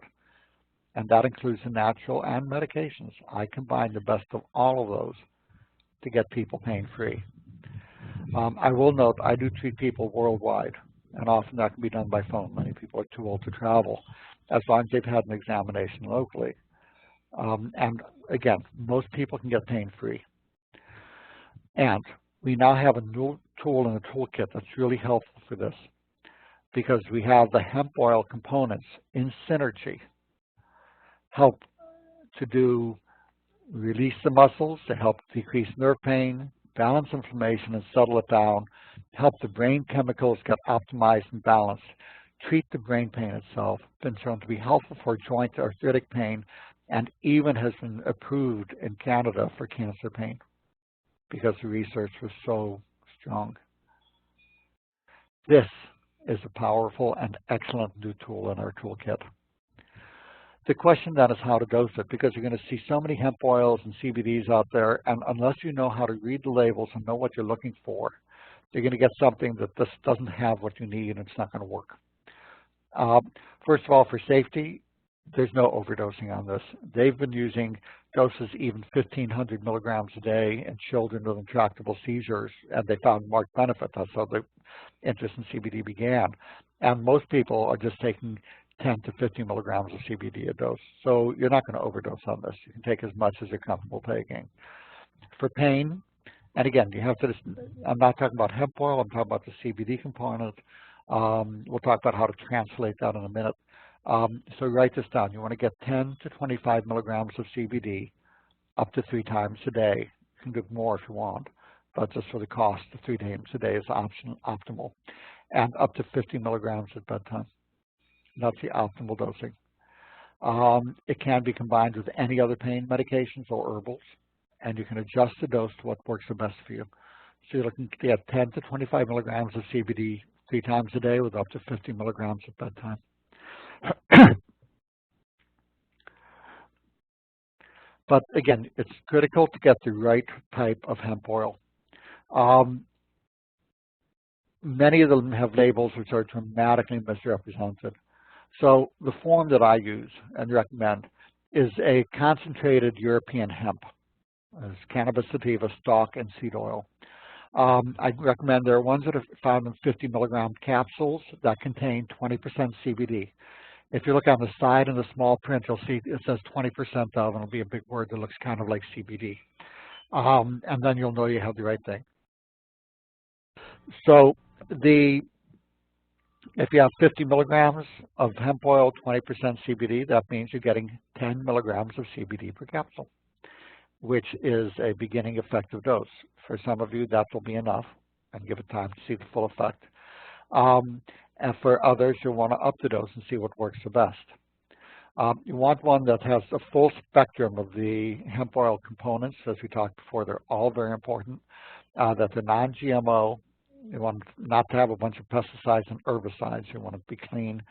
And that includes the natural and medications. I combine the best of all of those to get people pain-free. I will note I do treat people worldwide, and often that can be done by phone. Many people are too old to travel, as long as they've had an examination locally. And again, most people can get pain-free. And we now have a new tool in the toolkit that's really helpful for this because we have the hemp oil components in synergy help to release the muscles, to help decrease nerve pain, balance inflammation and settle it down, help the brain chemicals get optimized and balanced, treat the brain pain itself, been shown to be helpful for joint arthritic pain, and even has been approved in Canada for cancer pain because the research was so strong. This is a powerful and excellent new tool in our toolkit. The question then is how to dose it, because you're going to see so many hemp oils and CBDs out there, and unless you know how to read the labels and know what you're looking for, you're going to get something that this doesn't have what you need and it's not going to work. First of all, for safety, there's no overdosing on this. They've been using doses even 1,500 milligrams a day in children with intractable seizures, and they found marked benefit. That's how the interest in CBD began. And most people are just taking 10 to 50 milligrams of CBD a dose. So you're not going to overdose on this. You can take as much as you're comfortable taking. For pain, and again, you have to, I'm not talking about hemp oil, I'm talking about the CBD component. We'll talk about how to translate that in a minute. So write this down. You want to get 10 to 25 milligrams of CBD up to 3 times a day. You can do more if you want, but just for the cost, 3 times a day is optimal. And up to 50 milligrams at bedtime. That's the optimal dosing. It can be combined with any other pain medications or herbals, and you can adjust the dose to what works the best for you. So you're looking to get 10 to 25 milligrams of CBD 3 times a day with up to 50 milligrams at bedtime. But again, it's critical to get the right type of hemp oil. Many of them have labels which are dramatically misrepresented. So the form that I use and recommend is a concentrated European hemp. It's cannabis sativa, stalk, and seed oil. I recommend there are ones that are found in 50 milligram capsules that contain 20% CBD. If you look on the side in the small print, you'll see it says 20% of, and it'll be a big word that looks kind of like CBD. And then you'll know you have the right thing. So if you have 50 milligrams of hemp oil, 20% CBD, that means you're getting 10 milligrams of CBD per capsule, which is a beginning effective dose. For some of you, that will be enough, and give it time to see the full effect. And for others, you'll want to up the dose and see what works the best. You want one that has a full spectrum of the hemp oil components. As we talked before, they're all very important. That they're non-GMO. You want not to have a bunch of pesticides and herbicides. You want them to be clean.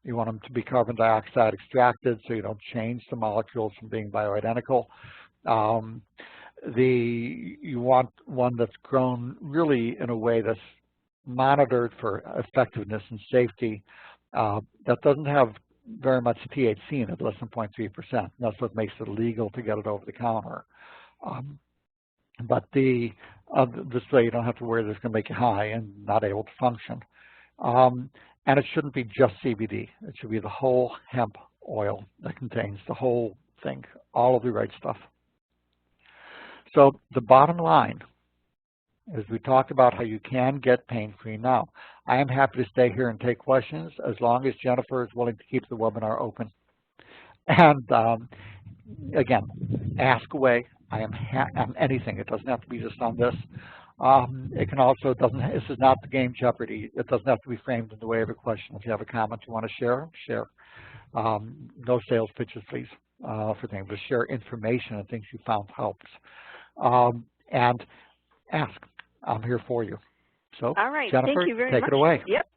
You want them to be carbon dioxide extracted so you don't change the molecules from being bioidentical. You want one that's grown really in a way that's monitored for effectiveness and safety, that doesn't have very much THC in it, less than 0.3%. That's what makes it legal to get it over the counter. But this way you don't have to worry that it's going to make you high and not able to function. And it shouldn't be just CBD. It should be the whole hemp oil that contains the whole thing, all of the right stuff. So the bottom line is we talked about how you can get pain-free now. I am happy to stay here and take questions as long as Jennifer is willing to keep the webinar open. And again, ask away. I am on anything. It doesn't have to be just on this. It can also, this is not the game Jeopardy. It doesn't have to be framed in the way of a question. If you have a comment you want to share, share. No sales pitches, please, for things. But share information and things you found helps. And ask. I'm here for you. So, all right, Jennifer, thank you very take much. it away. Yep.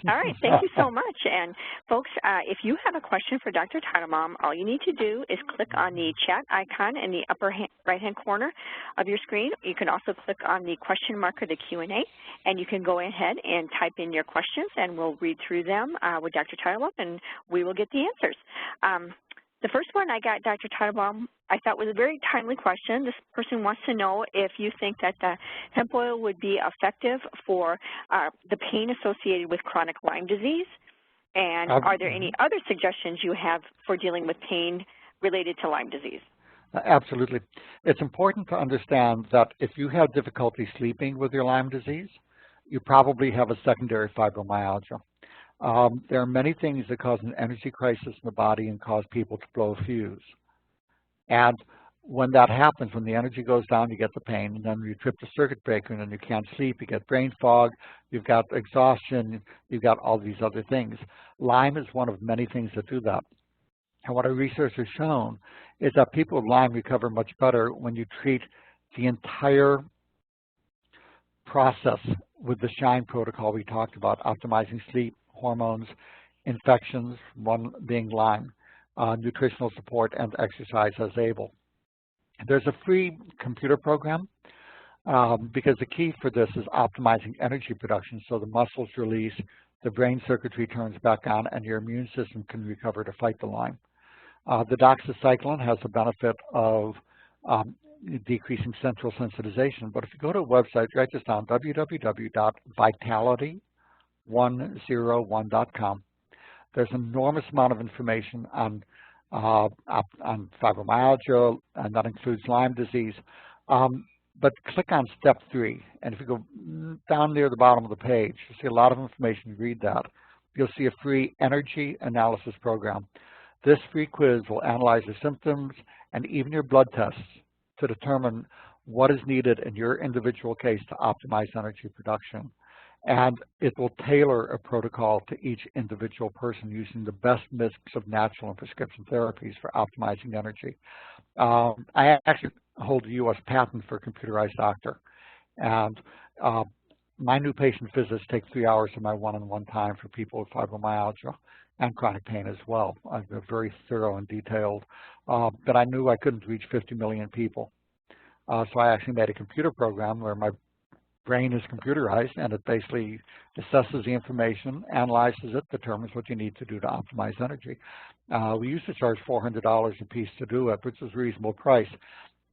All right, thank you so much. And folks, if you have a question for Dr. Teitelbaum, all you need to do is click on the chat icon in the upper right-hand corner of your screen. You can also click on the question mark or the Q&A, and you can go ahead and type in your questions, and we'll read through them with Dr. Teitelbaum, and we will get the answers. The first one I got, Dr. Teitelbaum, I thought was a very timely question. This person wants to know if you think that the hemp oil would be effective for the pain associated with chronic Lyme disease, and are there any other suggestions you have for dealing with pain related to Lyme disease? Absolutely. It's important to understand that if you have difficulty sleeping with your Lyme disease, you probably have a secondary fibromyalgia. There are many things that cause an energy crisis in the body and cause people to blow a fuse. And when that happens, when the energy goes down, you get the pain, and then you trip the circuit breaker, and then you can't sleep, you get brain fog, you've got exhaustion, you've got all these other things. Lyme is one of many things that do that. And what our research has shown is that people with Lyme recover much better when you treat the entire process with the SHINE protocol we talked about, optimizing sleep, hormones, infections, one being Lyme, nutritional support, and exercise as able. There's a free computer program because the key for this is optimizing energy production so the muscles release, the brain circuitry turns back on, and your immune system can recover to fight the Lyme. The doxycycline has the benefit of decreasing central sensitization, but if you go to a website, write this down, www.vitality101.com. There's an enormous amount of information on fibromyalgia, and that includes Lyme disease. But click on step 3, and if you go down near the bottom of the page, you'll see a lot of information. Read that. You'll see a free energy analysis program. This free quiz will analyze your symptoms and even your blood tests to determine what is needed in your individual case to optimize energy production. And it will tailor a protocol to each individual person using the best mix of natural and prescription therapies for optimizing energy. I actually hold a U.S. patent for computerized doctor. And my new patient visits take 3 hours of my one-on-one time for people with fibromyalgia and chronic pain as well. They're very thorough and detailed. But I knew I couldn't reach 50 million people. So I actually made a computer program where my brain is computerized, and it basically assesses the information, analyzes it, determines what you need to do to optimize energy. We used to charge $400 a piece to do it, which was a reasonable price,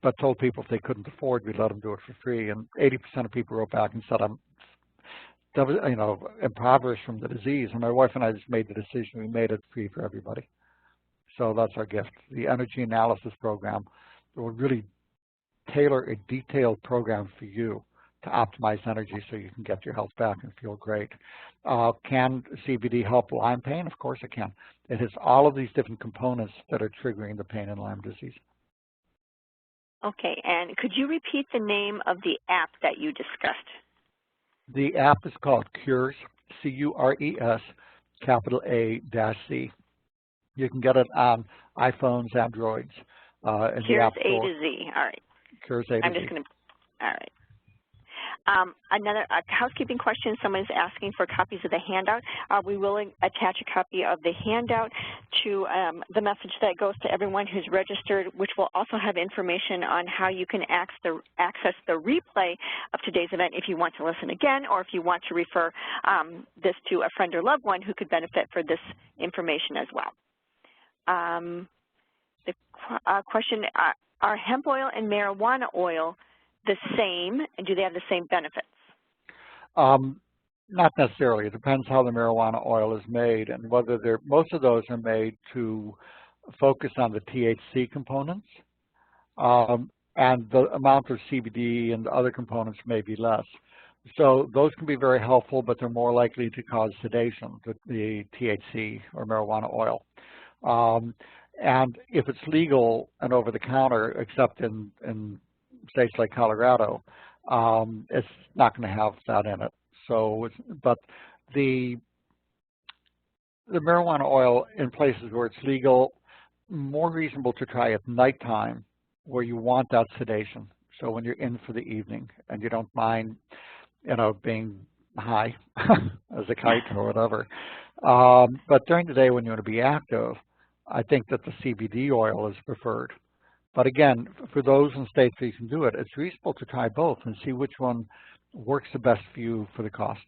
but told people if they couldn't afford, we'd let them do it for free. And 80% of people wrote back and said, I'm impoverished from the disease. And my wife and I just made the decision. We made it free for everybody. So that's our gift. The energy analysis program will really tailor a detailed program for you to optimize energy so you can get your health back and feel great. Can CBD help Lyme pain? Of course it can. It has all of these different components that are triggering the pain in Lyme disease. Okay, and could you repeat the name of the app that you discussed? The app is called Cures, C-U-R-E-S, capital A-C. You can get it on iPhones, Androids, in the App Store. Cures A to Z, all right. Cures A to Z. I'm just going to, all right. Another housekeeping question, someone is asking for copies of the handout. We will attach a copy of the handout to the message that goes to everyone who's registered, which will also have information on how you can access the replay of today's event if you want to listen again, or if you want to refer this to a friend or loved one who could benefit for this information as well. The question, are hemp oil and marijuana oil the same, and do they have the same benefits? Not necessarily. It depends how the marijuana oil is made, and whether most of those are made to focus on the THC components. and the amount of CBD and the other components may be less. So those can be very helpful, but they're more likely to cause sedation, the THC or marijuana oil. And if it's legal and over the counter, except in states like Colorado, it's not going to have that in it. So, but the marijuana oil in places where it's legal, more reasonable to try at nighttime where you want that sedation. So when you're in for the evening and you don't mind, being high as a kite or whatever. But during the day when you want to be active, I think that the CBD oil is preferred. But again, for those in states where you can do it, it's reasonable to try both and see which one works the best for you for the cost.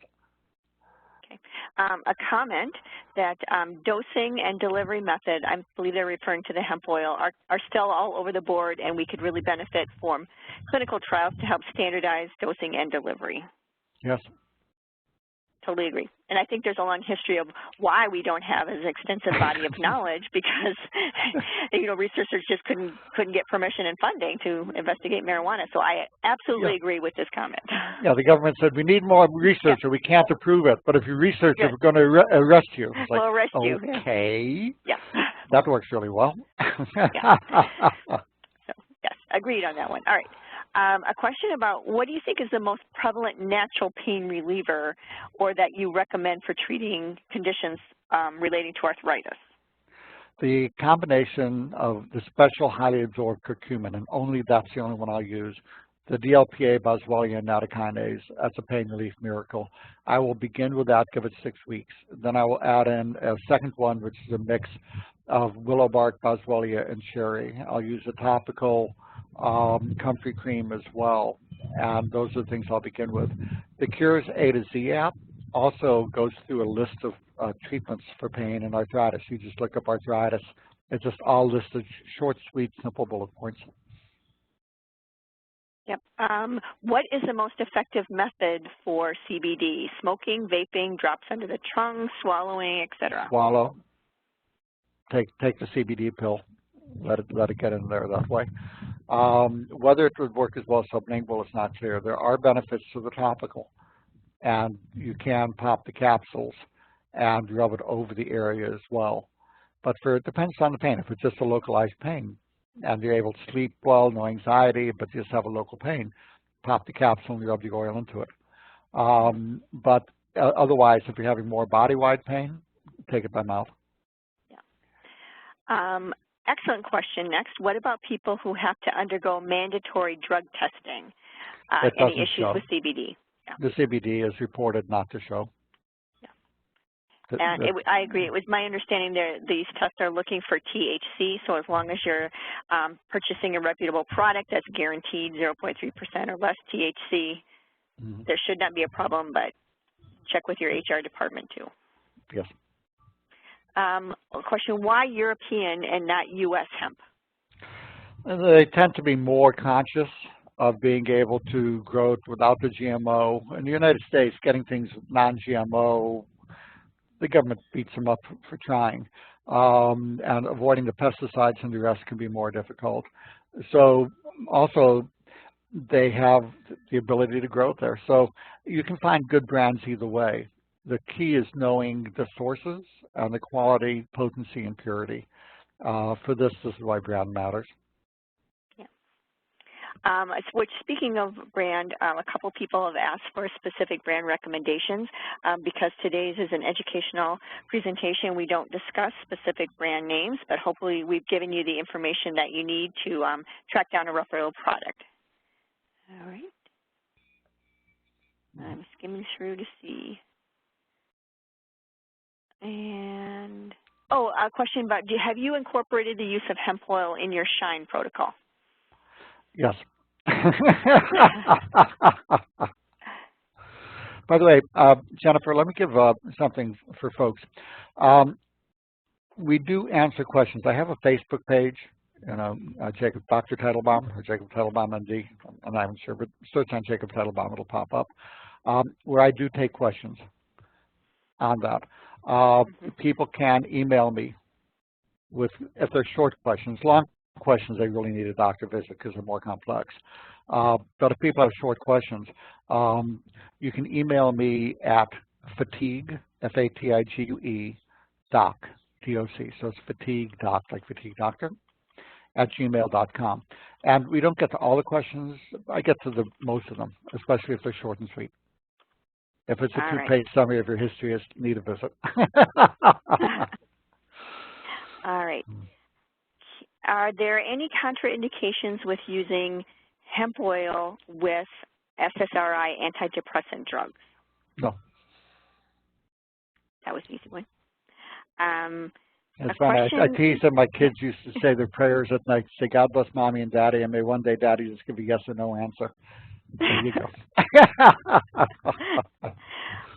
Okay. A comment that dosing and delivery method, I believe they're referring to the hemp oil, are still all over the board, and we could really benefit from clinical trials to help standardize dosing and delivery. Yes. Totally agree. And I think there's a long history of why we don't have as extensive body of knowledge because, researchers just couldn't get permission and funding to investigate marijuana. So I absolutely agree with this comment. Yeah, the government said we need more research or we can't approve it. But if you research it, we're going to arrest you. It's like, we'll arrest you. Okay. Yeah. That works really well. Yeah. So, yes, agreed on that one. All right. A question about what do you think is the most prevalent natural pain reliever or that you recommend for treating conditions relating to arthritis? The combination of the special highly absorbed curcumin, and that's the only one I'll use, the DLPA, boswellia, and nattokinase, that's a pain relief miracle. I will begin with that, give it 6 weeks. Then I will add in a second one, which is a mix of willow bark, boswellia, and cherry. I'll use a topical comfrey cream as well, and those are the things I'll begin with. The Cures A to Z app also goes through a list of treatments for pain and arthritis. You just look up arthritis. It's just all listed, short, sweet, simple bullet points. Yep. What is the most effective method for CBD? Smoking, vaping, drops under the tongue, swallowing, etc.? Swallow. Take the CBD pill. Let it get in there that way. Whether it would work as well as sublingual is not clear. There are benefits to the topical, and you can pop the capsules and rub it over the area as well. But it depends on the pain. If it's just a localized pain and you're able to sleep well, no anxiety, but you just have a local pain, pop the capsule and rub the oil into it. But otherwise, if you're having more body-wide pain, take it by mouth. Yeah. Excellent question. Next, what about people who have to undergo mandatory drug testing? Any issues with CBD? Yeah. The CBD is reported not to show. Yeah. And I agree. It was my understanding that these tests are looking for THC, so as long as you're purchasing a reputable product that's guaranteed 0.3% or less THC, there should not be a problem, but check with your HR department too. Yes. A question, why European and not U.S. hemp? They tend to be more conscious of being able to grow it without the GMO. In the United States, getting things non-GMO, the government beats them up for trying. And avoiding the pesticides and the rest can be more difficult. So also, they have the ability to grow it there. So you can find good brands either way. The key is knowing the sources and the quality, potency, and purity. For this is why brand matters. Yeah. Which, speaking of brand, a couple people have asked for specific brand recommendations. Because today's is an educational presentation, we don't discuss specific brand names, but hopefully we've given you the information that you need to track down a referral product. All right. I'm skimming through to see. And, a question about, have you incorporated the use of hemp oil in your SHINE protocol? Yes. By the way, Jennifer, let me give something for folks. We do answer questions. I have a Facebook page, Jacob, Dr. Teitelbaum, or Jacob Teitelbaum, MD. I'm not even sure, but search on Jacob Teitelbaum, it'll pop up, where I do take questions on that. People can email me if they're short questions. Long questions, they really need a doctor visit because they're more complex. But if people have short questions, you can email me at fatigue, F-A-T-I-G-U-E, doc, D-O-C. So it's fatigue doc, like fatigue doctor, at gmail.com. And we don't get to all the questions. I get to the most of them, especially if they're short and sweet. If it's a two-page summary of your history, it's need a visit. All right. Are there any contraindications with using hemp oil with SSRI antidepressant drugs? No. That was an easy one. It's funny. I tease that my kids used to say their prayers at night, say, God bless Mommy and Daddy, and may one day Daddy just give a yes or no answer. There you go.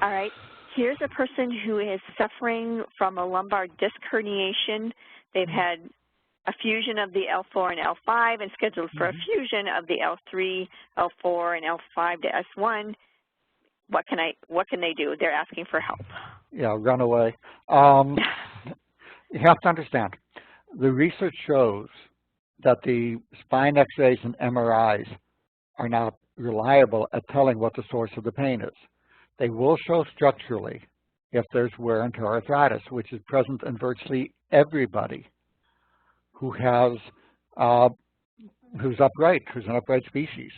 All right. Here's a person who is suffering from a lumbar disc herniation. They've had a fusion of the L4 and L5 and scheduled for a fusion of the L3, L4, and L5 to S1. What can they do? They're asking for help. Yeah, run away. You have to understand, the research shows that the spine x-rays and MRIs are not reliable at telling what the source of the pain is. They will show structurally if there's wear and tear arthritis, which is present in virtually everybody who has, who's upright, who's an upright species.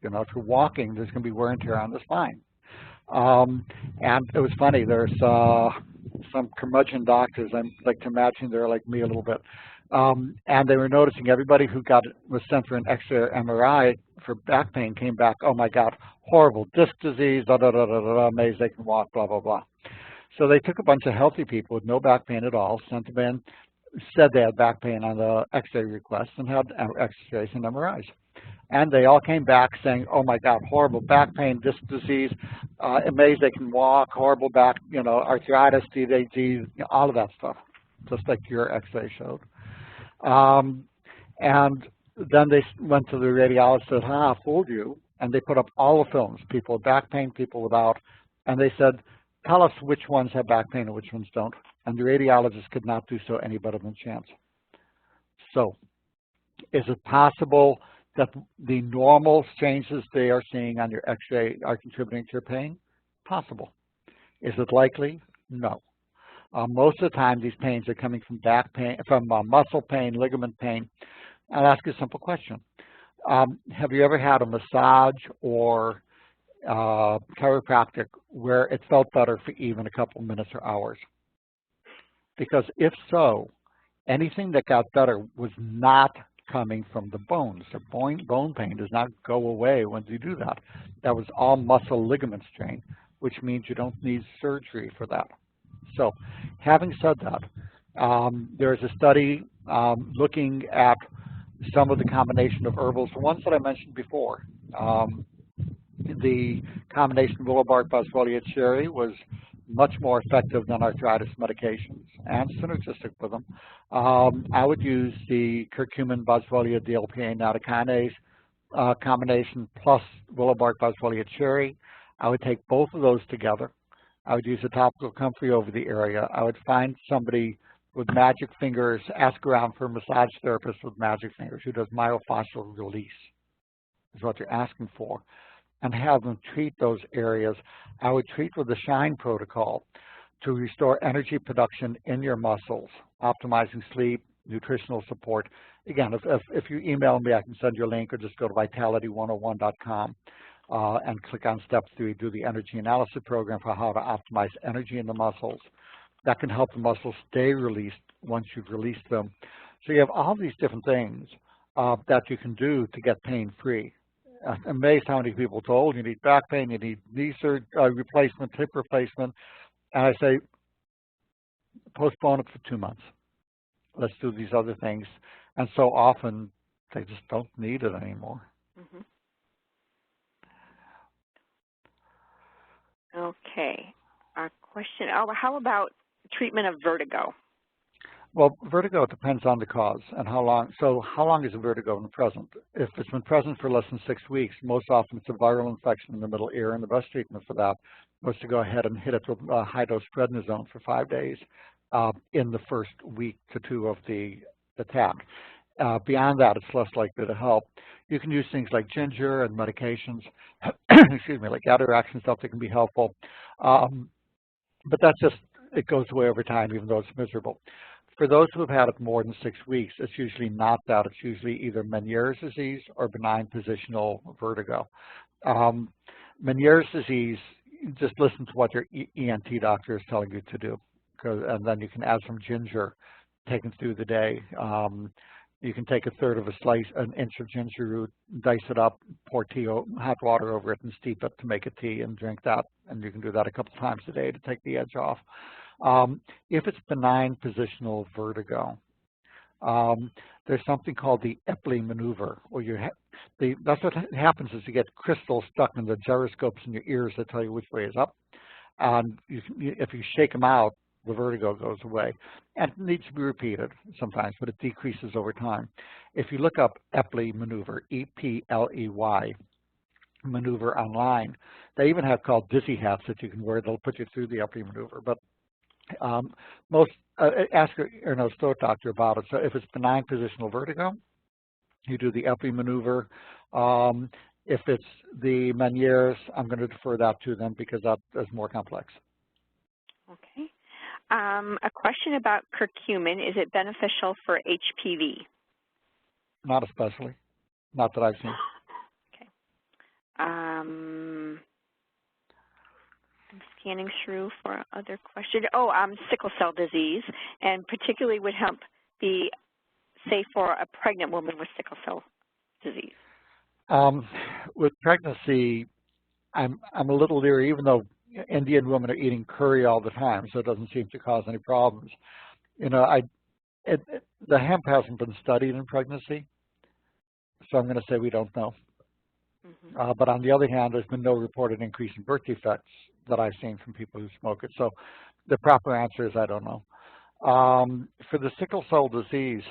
You know, if you're walking, there's going to be wear and tear on the spine. And it was funny, there's some curmudgeon doctors, I like to imagine they're like me a little bit, and they were noticing everybody who was sent for an X-ray or MRI for back pain came back, oh my God, horrible disc disease, amazed they can walk, blah, blah, blah. So they took a bunch of healthy people with no back pain at all, sent them in, said they had back pain on the X-ray request, and had X-rays and MRIs. And they all came back saying, oh my God, horrible back pain, disc disease, amazed they can walk, horrible back, you know, arthritis, DVT, all of that stuff, just like your X-ray showed. And then they went to the radiologist and said, I fooled you. And they put up all the films, people with back pain, people without, and they said, tell us which ones have back pain and which ones don't. And the radiologist could not do so any better than chance. So is it possible that the normal changes they are seeing on your X-ray are contributing to your pain? Possible. Is it likely? No. Most of the time, these pains are coming from back pain, from muscle pain, ligament pain. I'll ask you a simple question. Have you ever had a massage or chiropractic where it felt better for even a couple minutes or hours? Because if so, anything that got better was not coming from the bones. The bone pain does not go away when you do that. That was all muscle ligament strain, which means you don't need surgery for that. So having said that, there's a study looking at some of the combination of herbals, the ones that I mentioned before. The combination of willow bark, boswellia, cherry was much more effective than arthritis medications and synergistic with them. I would use the curcumin, boswellia, DLPA, nattokinase combination plus willow bark, boswellia, cherry. I would take both of those together. I would use a topical comfrey over the area. I would find somebody with magic fingers, ask around for a massage therapist with magic fingers who does myofascial release, is what you're asking for, and have them treat those areas. I would treat with the SHINE protocol to restore energy production in your muscles, optimizing sleep, nutritional support. Again, if you email me, I can send you a link, or just go to vitality101.com and click on step 3, do the energy analysis program for how to optimize energy in the muscles. That can help the muscles stay released once you've released them. So you have all these different things that you can do to get pain-free. I'm amazed how many people told you need back pain, you need knee replacement, hip replacement, and I say postpone it for 2 months. Let's do these other things. And so often they just don't need it anymore. Mm-hmm. Okay. Our question, how about treatment of vertigo? Well, vertigo depends on the cause and how long. So how long is the vertigo been present? If it's been present for less than 6 weeks, most often it's a viral infection in the middle ear, and the best treatment for that was to go ahead and hit it with high-dose prednisone for 5 days in the first week to 2 of the attack. Beyond that, it's less likely to help. You can use things like ginger and medications, excuse me, like Atarax and stuff that can be helpful. But that's just, it goes away over time, even though it's miserable. For those who have had it more than 6 weeks, it's usually not that. It's usually either Meniere's disease or benign positional vertigo. Meniere's disease, just listen to what your ENT doctor is telling you to do, and then you can add some ginger taken through the day. You can take a third of an inch of ginger root, dice it up, pour hot water over it, and steep it to make a tea and drink that. And you can do that a couple times a day to take the edge off. If it's benign positional vertigo, there's something called the Epley maneuver, where that's what happens is you get crystals stuck in the gyroscopes in your ears that tell you which way is up. And if you shake them out, the vertigo goes away. And it needs to be repeated sometimes, but it decreases over time. If you look up Epley maneuver, E-P-L-E-Y, maneuver online, they even have called dizzy hats that you can wear. They'll put you through the Epley maneuver. But ask your ear, nose, throat doctor about it. So if it's benign positional vertigo, you do the Epley maneuver. If it's the Meniere's, I'm going to defer that to them because that is more complex. Okay. A question about curcumin. Is it beneficial for HPV? Not especially. Not that I've seen. Okay. I'm scanning through for other questions. Oh, sickle cell disease, and particularly would hemp be safe for a pregnant woman with sickle cell disease? With pregnancy, I'm a little leery, even though Indian women are eating curry all the time, so it doesn't seem to cause any problems. You know, the hemp hasn't been studied in pregnancy, so I'm going to say we don't know. Mm-hmm. But on the other hand, there's been no reported increase in birth defects that I've seen from people who smoke it. So the proper answer is I don't know. For the sickle cell disease,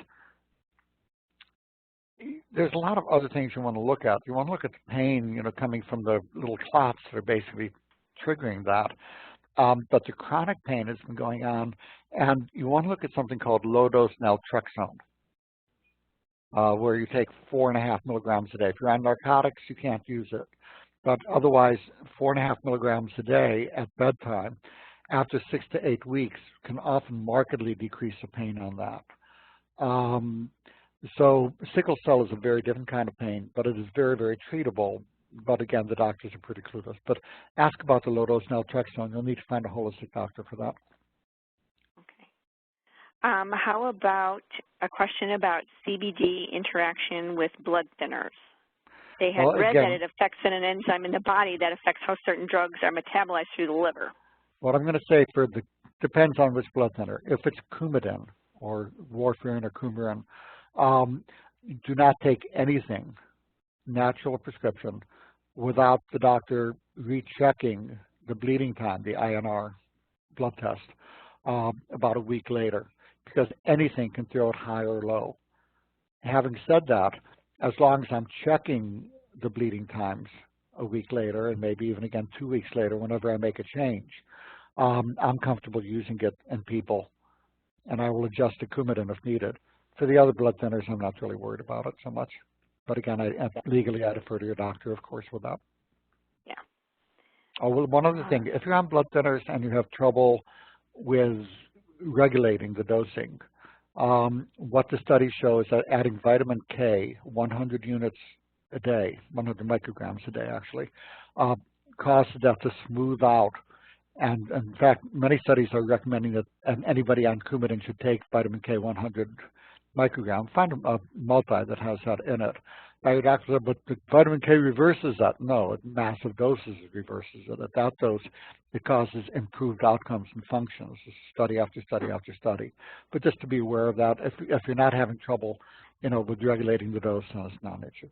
there's a lot of other things you want to look at. You want to look at the pain, you know, coming from the little clots that are basically triggering that. But the chronic pain has been going on, and you want to look at something called low-dose naltrexone, where you take 4.5 milligrams a day. If you're on narcotics, you can't use it. But otherwise, 4.5 milligrams a day at bedtime, after 6 to 8 weeks, can often markedly decrease the pain on that. So sickle cell is a very different kind of pain, but it is very, very treatable. But again, the doctors are pretty clueless. But ask about the low-dose naltrexone. You'll need to find a holistic doctor for that. Okay. How about a question about CBD interaction with blood thinners? They had read that it affects an enzyme in the body that affects how certain drugs are metabolized through the liver. What I'm going to say depends on which blood thinner. If it's Coumadin or warfarin or Coumarin, do not take anything, natural prescription, without the doctor rechecking the bleeding time, the INR blood test, about a week later, because anything can throw it high or low. Having said that, as long as I'm checking the bleeding times a week later, and maybe even again 2 weeks later, whenever I make a change, I'm comfortable using it in people, and I will adjust to Coumadin if needed. For the other blood thinners, I'm not really worried about it so much. But again, legally, I defer to your doctor, of course, with that. Yeah. Oh, well, one other thing. If you're on blood thinners and you have trouble with regulating the dosing, what the study shows is that adding vitamin K, 100 units a day, 100 micrograms a day, actually, causes that to smooth out. And in fact, many studies are recommending that anybody on Coumadin should take vitamin K 100 microgram. Find a multi that has that in it. Now your doctor said, but the vitamin K reverses that. No, at massive doses it reverses it. At that dose, it causes improved outcomes and functions, study after study after study. But just to be aware of that, if you're not having trouble, you know, with regulating the dose, then it's not an issue.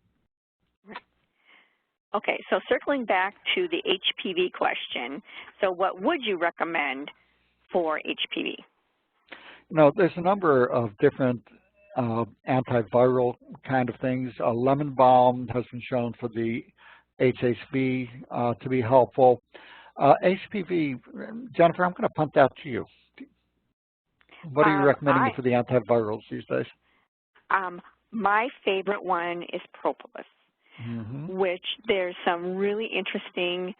Okay, so circling back to the HPV question, so what would you recommend for HPV? You know, there's a number of different antiviral kind of things. Lemon balm has been shown for the HHV to be helpful. HPV, Jennifer, I'm going to punt that to you. What are you recommending for the antivirals these days? My favorite one is propolis, which there's some really interesting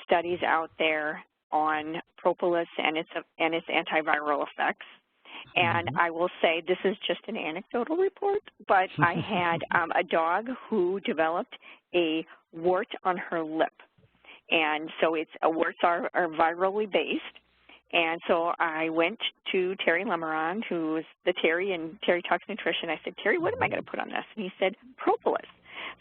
studies out there on propolis and its antiviral effects. And I will say this is just an anecdotal report, but I had a dog who developed a wart on her lip. And so warts are virally based. And so I went to Terry Lemeron, who is the Terry in Terry Talks Nutrition. I said, Terry, what am I going to put on this? And he said, propolis.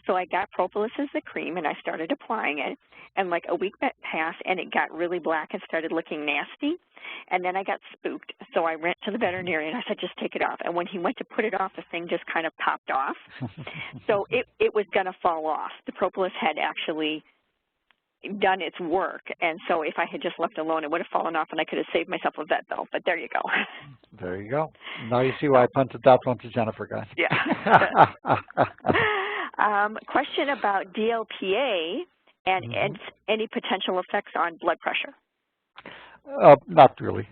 So I got propolis as the cream, and I started applying it. And like a week passed, and it got really black and started looking nasty. And then I got spooked. So I went to the veterinarian. I said, just take it off. And when he went to put it off, the thing just kind of popped off. So it was going to fall off. The propolis had actually done its work, and so if I had just left alone, it would have fallen off, and I could have saved myself a vet bill. But there you go. There you go. Now you see why I punted that one to Jennifer, guys. Yeah. Question about DLPA and any potential effects on blood pressure. Not really.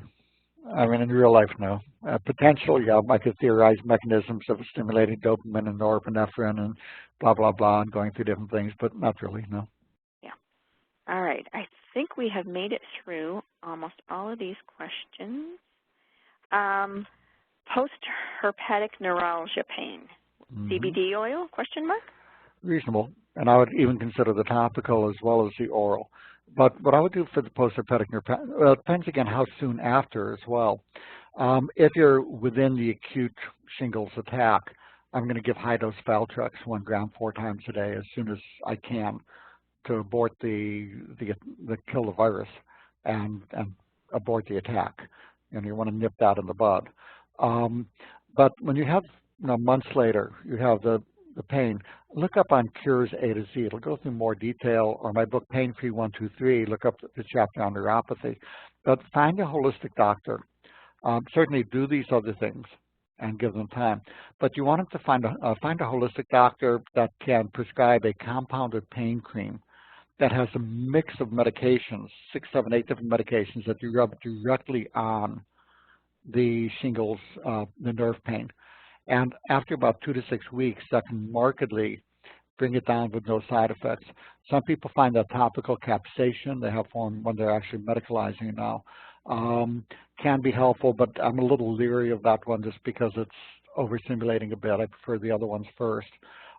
I mean, in real life, no. Potential, yeah, I could theorize mechanisms of stimulating dopamine and norepinephrine and blah, blah, blah, and going through different things, but not really, no. All right, I think we have made it through almost all of these questions. Post-herpetic neuralgia pain, CBD oil, question mark? Reasonable, and I would even consider the topical as well as the oral. But what I would do for the post-herpetic neuralgia, well, it depends again how soon after as well. If you're within the acute shingles attack, I'm going to give high-dose Valtrex 1 gram 4 times a day as soon as I can, to abort the kill the virus and abort the attack. And you want to nip that in the bud. But when you have, months later, you have the pain, look up on Cures A to Z. It'll go through more detail, or my book Pain Free 123, look up the chapter on neuropathy. But find a holistic doctor. Certainly do these other things and give them time. But you want them to find a holistic doctor that can prescribe a compounded pain cream that has a mix of medications, 6, 7, 8 different medications that you rub directly on the shingles, the nerve pain. And after about 2 to 6 weeks, that can markedly bring it down with no side effects. Some people find that topical capsaicin, they have one when they're actually medicalizing it now, can be helpful, but I'm a little leery of that one just because it's overstimulating a bit. I prefer the other ones first.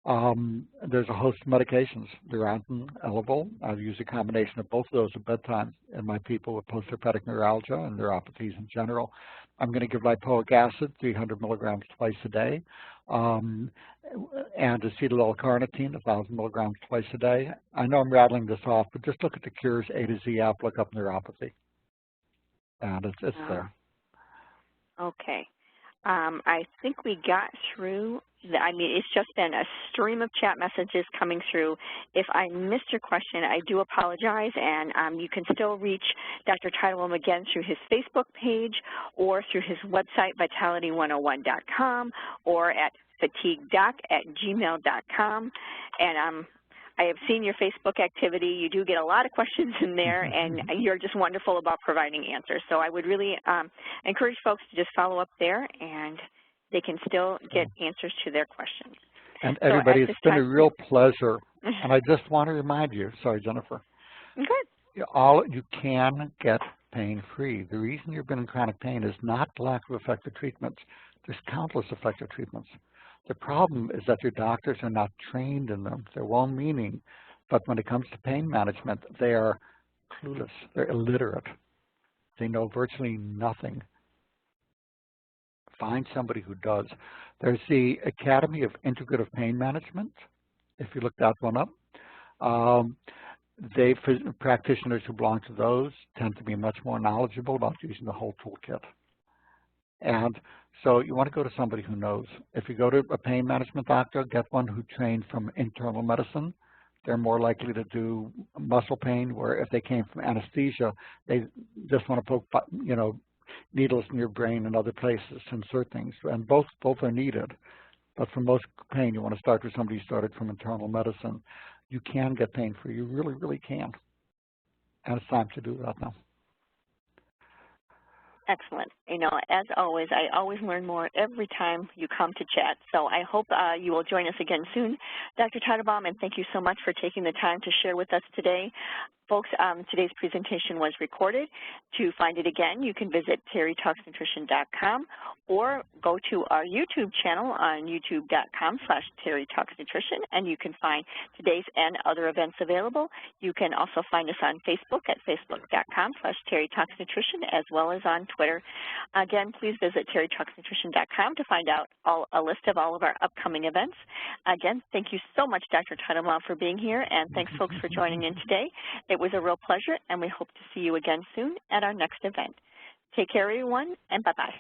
There's a host of medications, Durantin, Elevol. I use a combination of both of those at bedtime in my people with post-herpetic neuralgia and neuropathies in general. I'm going to give lipoic acid, 300 milligrams twice a day, and acetyl-L-carnitine, 1,000 milligrams twice a day. I know I'm rattling this off, but just look at the Cures A to Z app, look up neuropathy, and it's there. Okay. I think we got through. It's just been a stream of chat messages coming through. If I missed your question, I do apologize, and you can still reach Dr. Teitelbaum again through his Facebook page or through his website, vitality101.com, or at fatiguedoc@gmail.com. And I have seen your Facebook activity. You do get a lot of questions in there, and you're just wonderful about providing answers. So I would really encourage folks to just follow up there, and they can still get answers to their questions. And everybody, it's been a real pleasure. And I just want to remind you, sorry, Jennifer, you can get pain-free. The reason you've been in chronic pain is not lack of effective treatments. There's countless effective treatments. The problem is that your doctors are not trained in them. They're well-meaning, but when it comes to pain management, they are clueless. They're illiterate. They know virtually nothing. Find somebody who does. There's the Academy of Integrative Pain Management, if you look that one up. Practitioners who belong to those tend to be much more knowledgeable about using the whole toolkit. And so you want to go to somebody who knows. If you go to a pain management doctor, get one who trained from internal medicine. They're more likely to do muscle pain, where if they came from anesthesia, they just want to poke, needles in your brain and other places to insert things. And both are needed. But for most pain, you want to start with somebody who started from internal medicine. You can get pain-free. You really, really can. And it's time to do that now. Excellent. You know, as always, I always learn more every time you come to chat. So I hope you will join us again soon, Dr. Titlebaum, and thank you so much for taking the time to share with us today. Folks, today's presentation was recorded. To find it again, you can visit terrytalksnutrition.com or go to our YouTube channel on youtube.com/terrytalksnutrition, and you can find today's and other events available. You can also find us on Facebook at facebook.com/terrytalksnutrition, as well as on Twitter. Again, please visit terrytalksnutrition.com to find out a list of all of our upcoming events. Again, thank you so much, Dr. Titlebaum, for being here, and thanks, folks, for joining in today. It was a real pleasure, and we hope to see you again soon at our next event. Take care, everyone, and bye-bye.